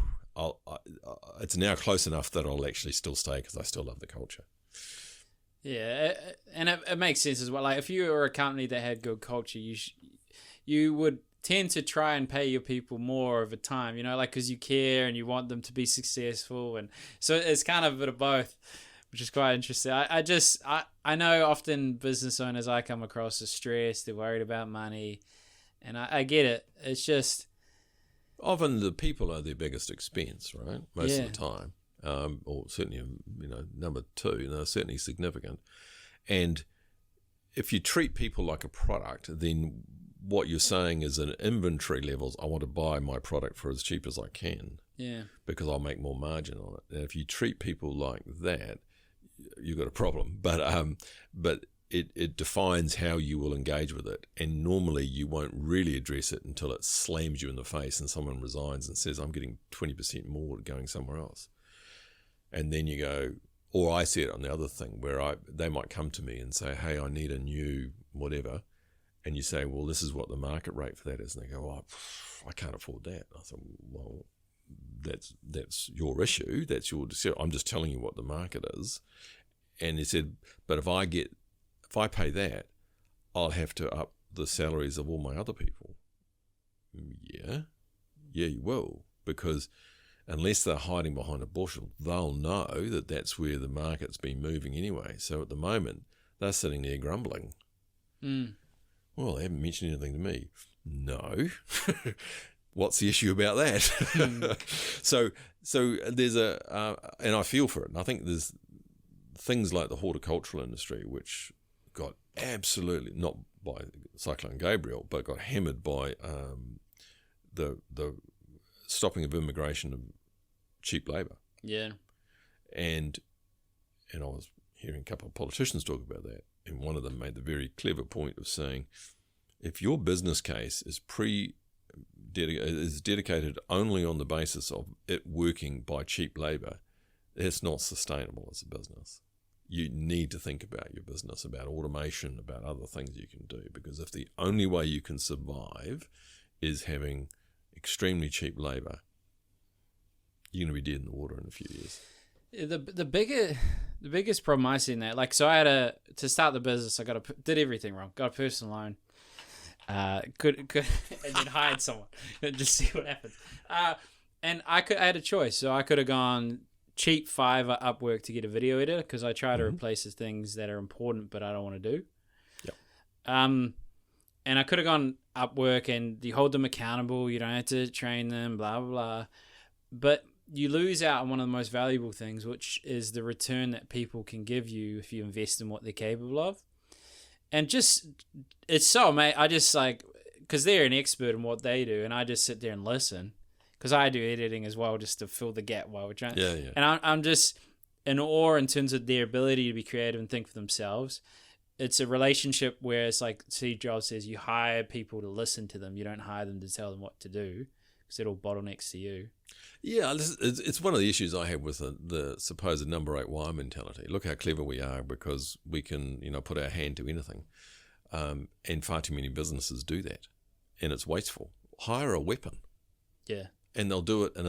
it's now close enough that I'll actually still stay because I still love the culture. Yeah, and it makes sense as well. Like if you were a company that had good culture, you would tend to try and pay your people more over time, because you care and you want them to be successful. And so it's kind of a bit of both, which is quite interesting. I know often business owners I come across are stressed, they're worried about money, and I get it. It's just... Often the people are their biggest expense, right? Most of the time. Or certainly, number two, they're certainly significant. And if you treat people like a product, then what you're saying is at inventory levels, I want to buy my product for as cheap as I can. Yeah. Because I'll make more margin on it. And if you treat people like that, you've got a problem. But it defines how you will engage with it. And normally you won't really address it until it slams you in the face and someone resigns and says, I'm getting 20% more going somewhere else. And then you go, or I see it on the other thing where they might come to me and say, hey, I need a new whatever. And you say, well, this is what the market rate for that is. And they go, oh, I can't afford that. I thought, well, that's your issue. That's your decision. I'm just telling you what the market is. And he said, but if I pay that, I'll have to up the salaries of all my other people. Yeah, you will. Because unless they're hiding behind a bushel, they'll know that that's where the market's been moving anyway. So at the moment, they're sitting there grumbling. Well, they haven't mentioned anything to me. No. What's the issue about that? So there's and I feel for it. And I think there's things like the horticultural industry, which got absolutely, not by Cyclone Gabriel, but got hammered by the stopping of immigration of cheap labour. Yeah. And I was hearing a couple of politicians talk about that, and one of them made the very clever point of saying, if your business case is dedicated only on the basis of it working by cheap labour, it's not sustainable as a business. You need to think about your business, about automation, about other things you can do, because if the only way you can survive is having extremely cheap labour, you're going to be dead in the water in a few years. The biggest problem I see in that, like, so I had to start the business, did everything wrong, got a personal loan, could and then hired someone, just see what happens. And I had a choice, so I could have gone cheap Fiverr Upwork to get a video editor, because I try to replace the things that are important but I don't want to do. Yep. And I could have gone Upwork and you hold them accountable, you don't have to train them, blah, blah, blah. But you lose out on one of the most valuable things, which is the return that people can give you if you invest in what they're capable of. And it's so amazing. I just because they're an expert in what they do, and I just sit there and listen, because I do editing as well, just to fill the gap while we're trying. Yeah. And I'm just in awe in terms of their ability to be creative and think for themselves. It's a relationship where it's like Steve Jobs says, you hire people to listen to them. You don't hire them to tell them what to do, because it all bottlenecks to you. Yeah, it's one of the issues I have with the supposed number 8 wire mentality. Look how clever we are because we can, put our hand to anything. And far too many businesses do that. And it's wasteful. Hire a weapon. Yeah. And they'll do it in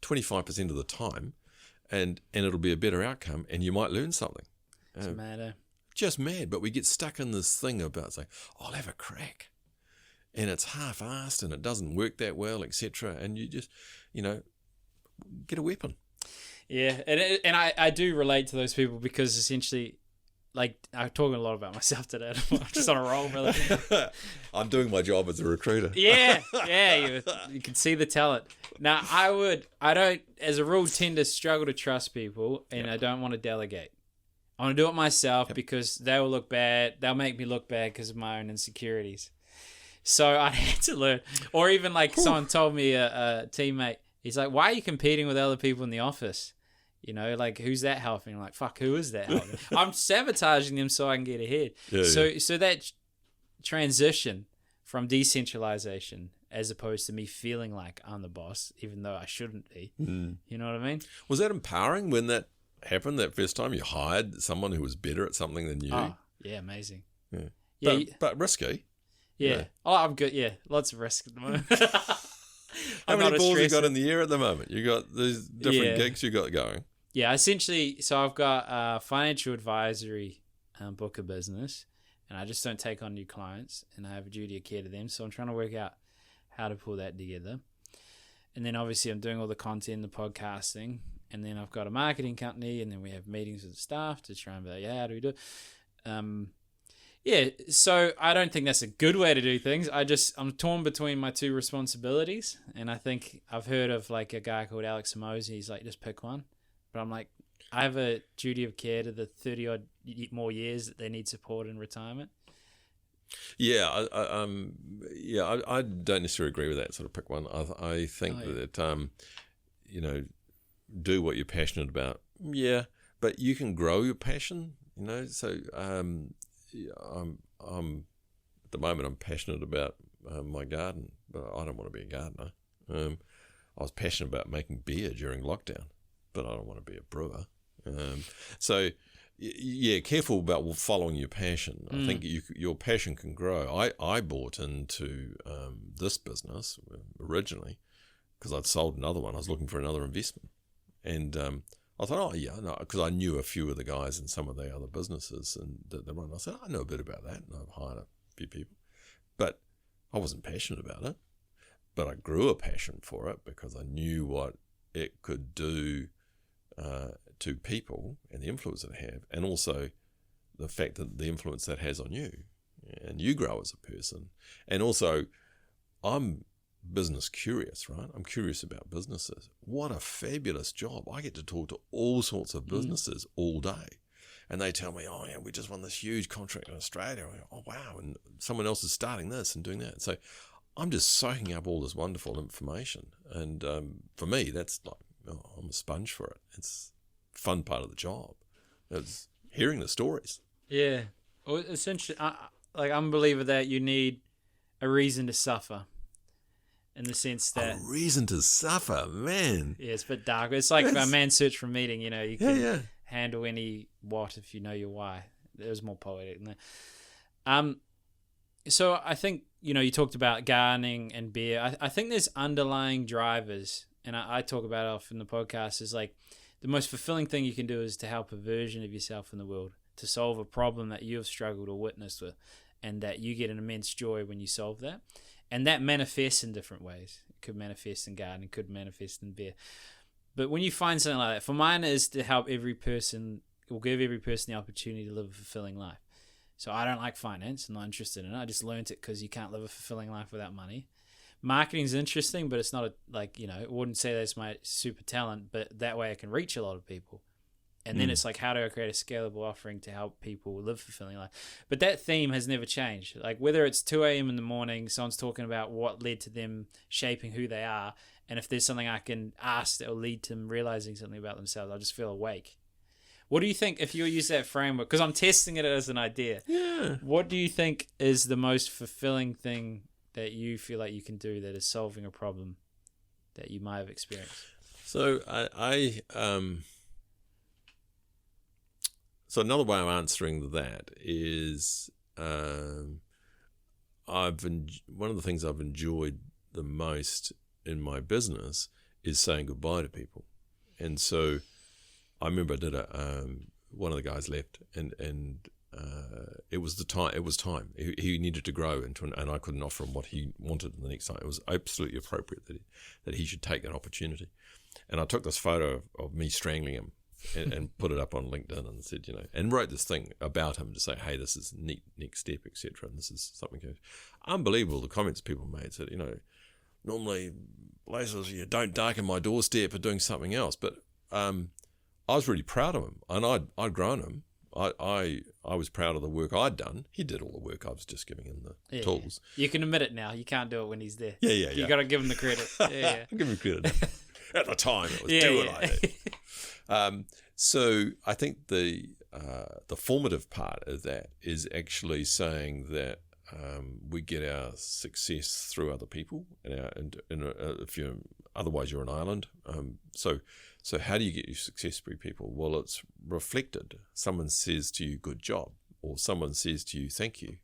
25% of the time, and it'll be a better outcome, and you might learn something. It's mad. Just mad, but we get stuck in this thing about saying, I'll have a crack. And it's half-assed, and it doesn't work that well, etc. And you just, get a weapon. Yeah, and I do relate to those people, because essentially like I'm talking a lot about myself today. I'm just on a roll, brother. I'm doing my job as a recruiter. Yeah, you can see the talent. Now, I don't, as a rule, tend to struggle to trust people, and I don't want to delegate. I want to do it myself because they will look bad. They'll make me look bad because of my own insecurities. So I had to learn. Or even like someone told me, a teammate, he's like, why are you competing with other people in the office? You know, like, who's that helping? I'm like, fuck, who is that helping? I'm sabotaging them so I can get ahead. So that transition from decentralization, as opposed to me feeling like I'm the boss, even though I shouldn't be. You know what I mean? Was that empowering when that happened that first time you hired someone who was better at something than you? Oh, yeah, amazing. Yeah. But risky. Yeah. Oh, I'm good. Yeah, lots of risk at the moment. How many balls you got in the air at the moment? You got these different gigs you got going. Yeah, essentially, so I've got a financial advisory book of business, and I just don't take on new clients, and I have a duty of care to them. So I'm trying to work out how to pull that together. And then obviously I'm doing all the content, the podcasting, and then I've got a marketing company, and then we have meetings with the staff to try and be like, how do we do it? So I don't think that's a good way to do things. I'm torn between my two responsibilities, and I think I've heard of like a guy called Alex Hormozi. He's like, just pick one. But I'm like, I have a duty of care to the 30 odd more years that they need support in retirement. Yeah, I don't necessarily agree with that sort of pick one. I think that do what you're passionate about. Yeah, but you can grow your passion. So I'm at the moment I'm passionate about my garden, but I don't want to be a gardener. I was passionate about making beer during lockdown, but I don't want to be a brewer. So careful about following your passion. I think your passion can grow. I bought into this business originally because I'd sold another one. I was looking for another investment, and I thought, because I knew a few of the guys in some of the other businesses, and the one I said, I know a bit about that, and I've hired a few people, but I wasn't passionate about it. But I grew a passion for it because I knew what it could do to people and the influence it have, and also the fact that the influence that has on you, and you grow as a person. And also, I'm business curious, right? I'm curious about businesses. What a fabulous job. I get to talk to all sorts of businesses all day. And they tell me, oh yeah, we just won this huge contract in Australia. I go, oh wow, and someone else is starting this and doing that. So I'm just soaking up all this wonderful information. And for me, that's like, I'm a sponge for it. It's a fun part of the job. It's hearing the stories. Yeah. Well, essentially, like, I'm a believer that you need a reason to suffer. In the sense that... A reason to suffer, man. Yeah, it's a bit dark. It's like a man's search for meaning, you can handle any what if you know your why. There's more poetic than that. So I think, you talked about gardening and beer. I think there's underlying drivers, and I talk about it often in the podcast, is like the most fulfilling thing you can do is to help a version of yourself in the world, to solve a problem that you've struggled or witnessed with, and that you get an immense joy when you solve that. And that manifests in different ways. It could manifest in gardening, it could manifest in beer. But when you find something like that, for mine is to help every person, or give every person the opportunity to live a fulfilling life. So I don't like finance, I'm not interested in it. I just learned it because you can't live a fulfilling life without money. Marketing's interesting, but it's not I wouldn't say that's my super talent, but that way I can reach a lot of people. And then it's like, how do I create a scalable offering to help people live a fulfilling life? But that theme has never changed. Like, whether it's 2 a.m. in the morning, someone's talking about what led to them shaping who they are, and if there's something I can ask that will lead to them realizing something about themselves, I'll just feel awake. What do you think, if you use that framework, because I'm testing it as an idea, what do you think is the most fulfilling thing that you feel like you can do that is solving a problem that you might have experienced? So So another way of answering that is one of the things I've enjoyed the most in my business is saying goodbye to people. And so I remember I did one of the guys left, and it was time. It was time. He needed to grow, and I couldn't offer him what he wanted the next time. It was absolutely appropriate that he should take that opportunity. And I took this photo of me strangling him and put it up on LinkedIn and said, and wrote this thing about him to say, hey, this is neat next step, etc. And this is something unbelievable. The comments people made said, normally places you don't darken my doorstep or doing something else, but I was really proud of him, and I'd grown him. I was proud of the work I'd done. He did all the work. I was just giving him the tools. You can admit it now. You can't do it when he's there. Yeah. You got to give him the credit. Yeah. I'll give him credit. At the time, it was do it like that. So I think the formative part of that is actually saying that we get our success through other people, if you're otherwise you're an island. So how do you get your success through people? Well, it's reflected. Someone says to you, "Good job," or someone says to you, "Thank you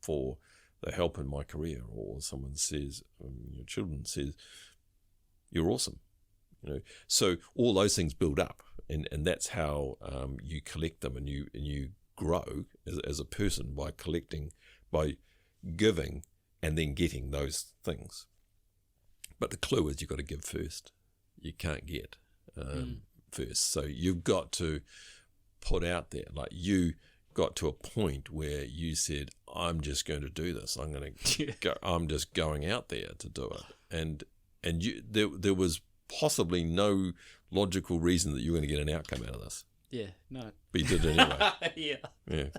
for the help in my career," or someone says, your children says, "You're awesome." So all those things build up, and that's how you collect them, and you grow as a person by collecting, by giving, and then getting those things. But the clue is you've got to give first. You can't get first. So you've got to put out there, like you got to a point where you said, I'm just going to do this. I'm going to go. I'm just going out there to do it. And there was possibly no logical reason that you were going to get an outcome out of this. Yeah, no. But you did it anyway. Yeah.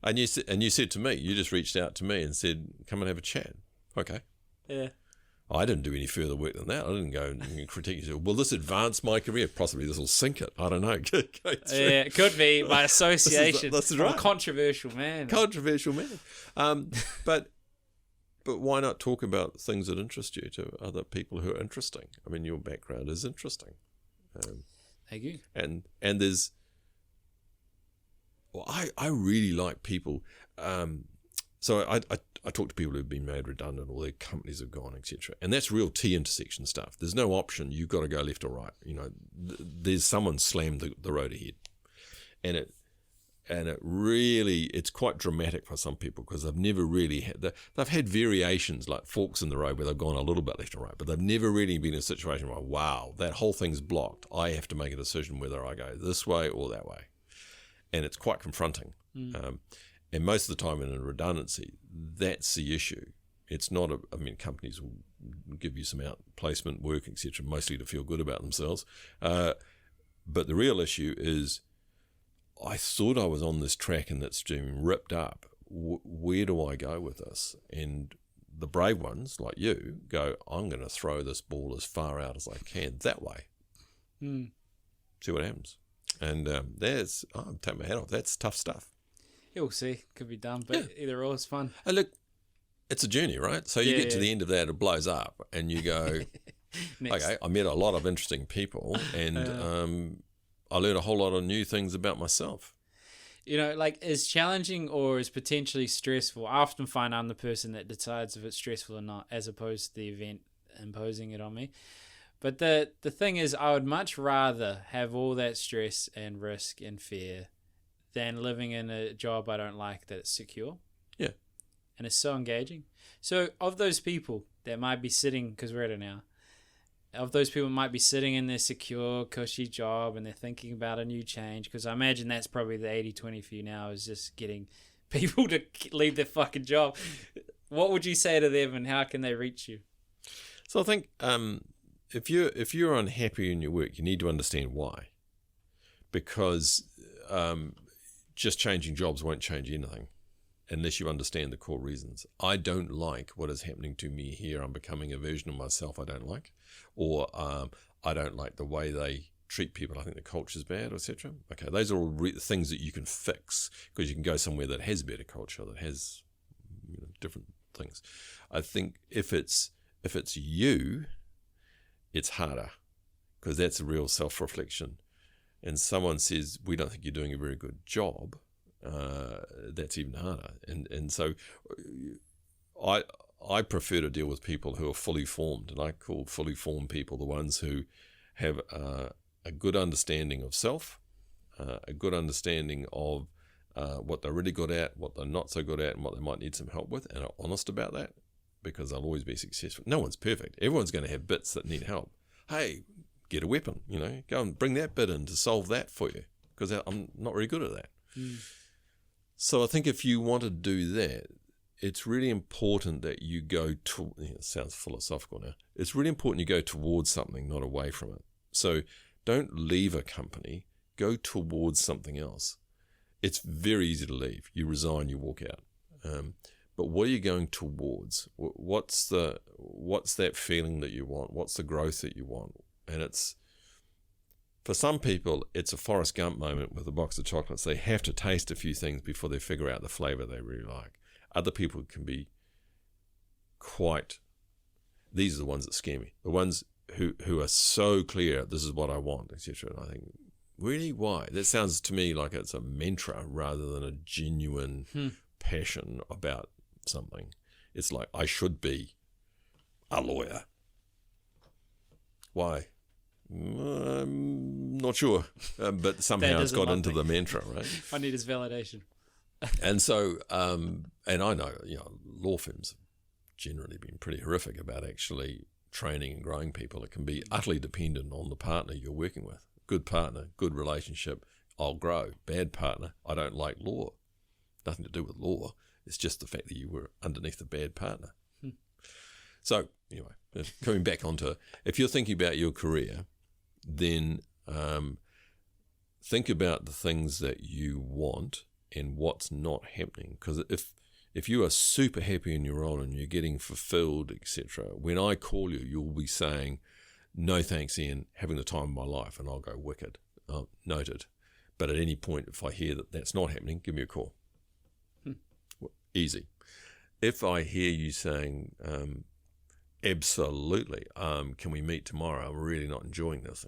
And you said to me, you just reached out to me and said, come and have a chat. Okay. Yeah. I didn't do any further work than that. I didn't go and critique you. Will this advance my career? Possibly this will sink it. I don't know. Yeah, it could be by association. That's right. I'm a controversial man. But why not talk about things that interest you to other people who are interesting? I mean, your background is interesting. Thank you. And there's... Well, I really like people... So I talk to people who've been made redundant or their companies have gone, etc. And that's real T-intersection stuff. There's no option. You've got to go left or right. There's someone slammed the road ahead. And it really, it's quite dramatic for some people because they've never really they've had variations like forks in the road where they've gone a little bit left or right, but they've never really been in a situation where, wow, that whole thing's blocked. I have to make a decision whether I go this way or that way. And it's quite confronting. And most of the time in a redundancy, that's the issue. It's not companies will give you some outplacement work, etc., mostly to feel good about themselves. But the real issue is, I thought I was on this track and that's been ripped up. Where do I go with this? And the brave ones, like you, go, I'm going to throw this ball as far out as I can that way. See what happens. And I'm taking my hat off. That's tough stuff. You'll see. Could be done, but either or is fun. And look, it's a journey, right? So you get to the end of that, it blows up, and you go, okay, I met a lot of interesting people, and I learned a whole lot of new things about myself. Is challenging or is potentially stressful. I often find I'm the person that decides if it's stressful or not, as opposed to the event imposing it on me. But the thing is, I would much rather have all that stress and risk and fear than living in a job I don't like that's secure. Yeah. And it's so engaging. So of those people that might be sitting, because we're at it now, of those people might be sitting in their secure, cushy job and they're thinking about a new change, because I imagine that's probably the 80-20 for you now, is just getting people to leave their fucking job. What would you say to them and how can they reach you? So I think if you're unhappy in your work, you need to understand why. Because just changing jobs won't change anything unless you understand the core reasons. I don't like what is happening to me here. I'm becoming a version of myself I don't like. Or I don't like the way they treat people. I think the culture's bad, etc. Okay, those are all things that you can fix because you can go somewhere that has better culture, that has different things. I think if it's you, it's harder because that's a real self-reflection. And someone says, we don't think you're doing a very good job, that's even harder. And so I prefer to deal with people who are fully formed, and I call fully formed people the ones who have a good understanding of self, a good understanding of what they're really good at, what they're not so good at, and what they might need some help with, and are honest about that, because they'll always be successful. No one's perfect. Everyone's going to have bits that need help. Hey, get a weapon, go and bring that bit in to solve that for you, because I'm not very good at that. So I think if you want to do that, it's really important that you go to, it sounds philosophical now, it's really important you go towards something, not away from it. So don't leave a company, go towards something else. It's very easy to leave. You resign, you walk out. But what are you going towards? What's that feeling that you want? What's the growth that you want? And it's, for some people, it's a Forrest Gump moment with a box of chocolates. They have to taste a few things before they figure out the flavor they really like. Other people can be these are the ones that scare me. The ones who are so clear, this is what I want, etc. And I think, really, why? That sounds to me like it's a mantra rather than a genuine passion about something. It's like, I should be a lawyer. Why? I'm not sure. But somehow it's got into the mantra, right? I need his validation. And so, and I know, law firms have generally been pretty horrific about actually training and growing people. It can be utterly dependent on the partner you're working with. Good partner, good relationship, I'll grow. Bad partner, I don't like law. Nothing to do with law. It's just the fact that you were underneath a bad partner. So anyway, coming back onto, if you're thinking about your career, then think about the things that you want and what's not happening. Because if you are super happy in your role and you're getting fulfilled, etc., when I call you, you'll be saying, no thanks, Iain, having the time of my life, and I'll go, wicked, noted. But at any point, if I hear that that's not happening, give me a call. Easy. If I hear you saying, absolutely, can we meet tomorrow? I'm really not enjoying this.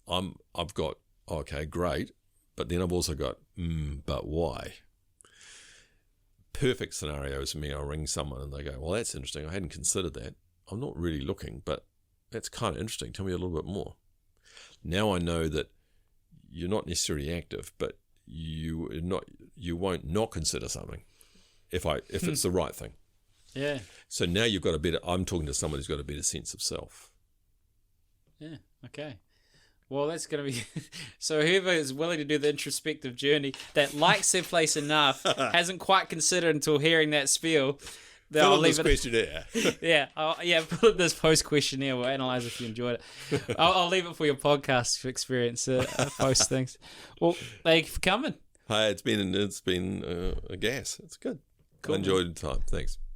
I've got, okay, great, but then I've also got, but why? Perfect scenarios for me, I'll ring someone and they go, well, that's interesting. I hadn't considered that. I'm not really looking, but that's kind of interesting. Tell me a little bit more. Now I know that you're not necessarily active, but you won't not consider something if it's the right thing. Yeah. So now you've got I'm talking to someone who's got a better sense of self. Yeah. Okay. Well, that's going to be... So whoever is willing to do the introspective journey, that likes their place enough, hasn't quite considered until hearing that spiel... Fill in this questionnaire. Fill in this post questionnaire. We'll analyse if you enjoyed it. I'll leave it for your podcast experience, post things. Well, thank you for coming. Hey, it's been a gas. It's good. Cool. I enjoyed the time. Thanks.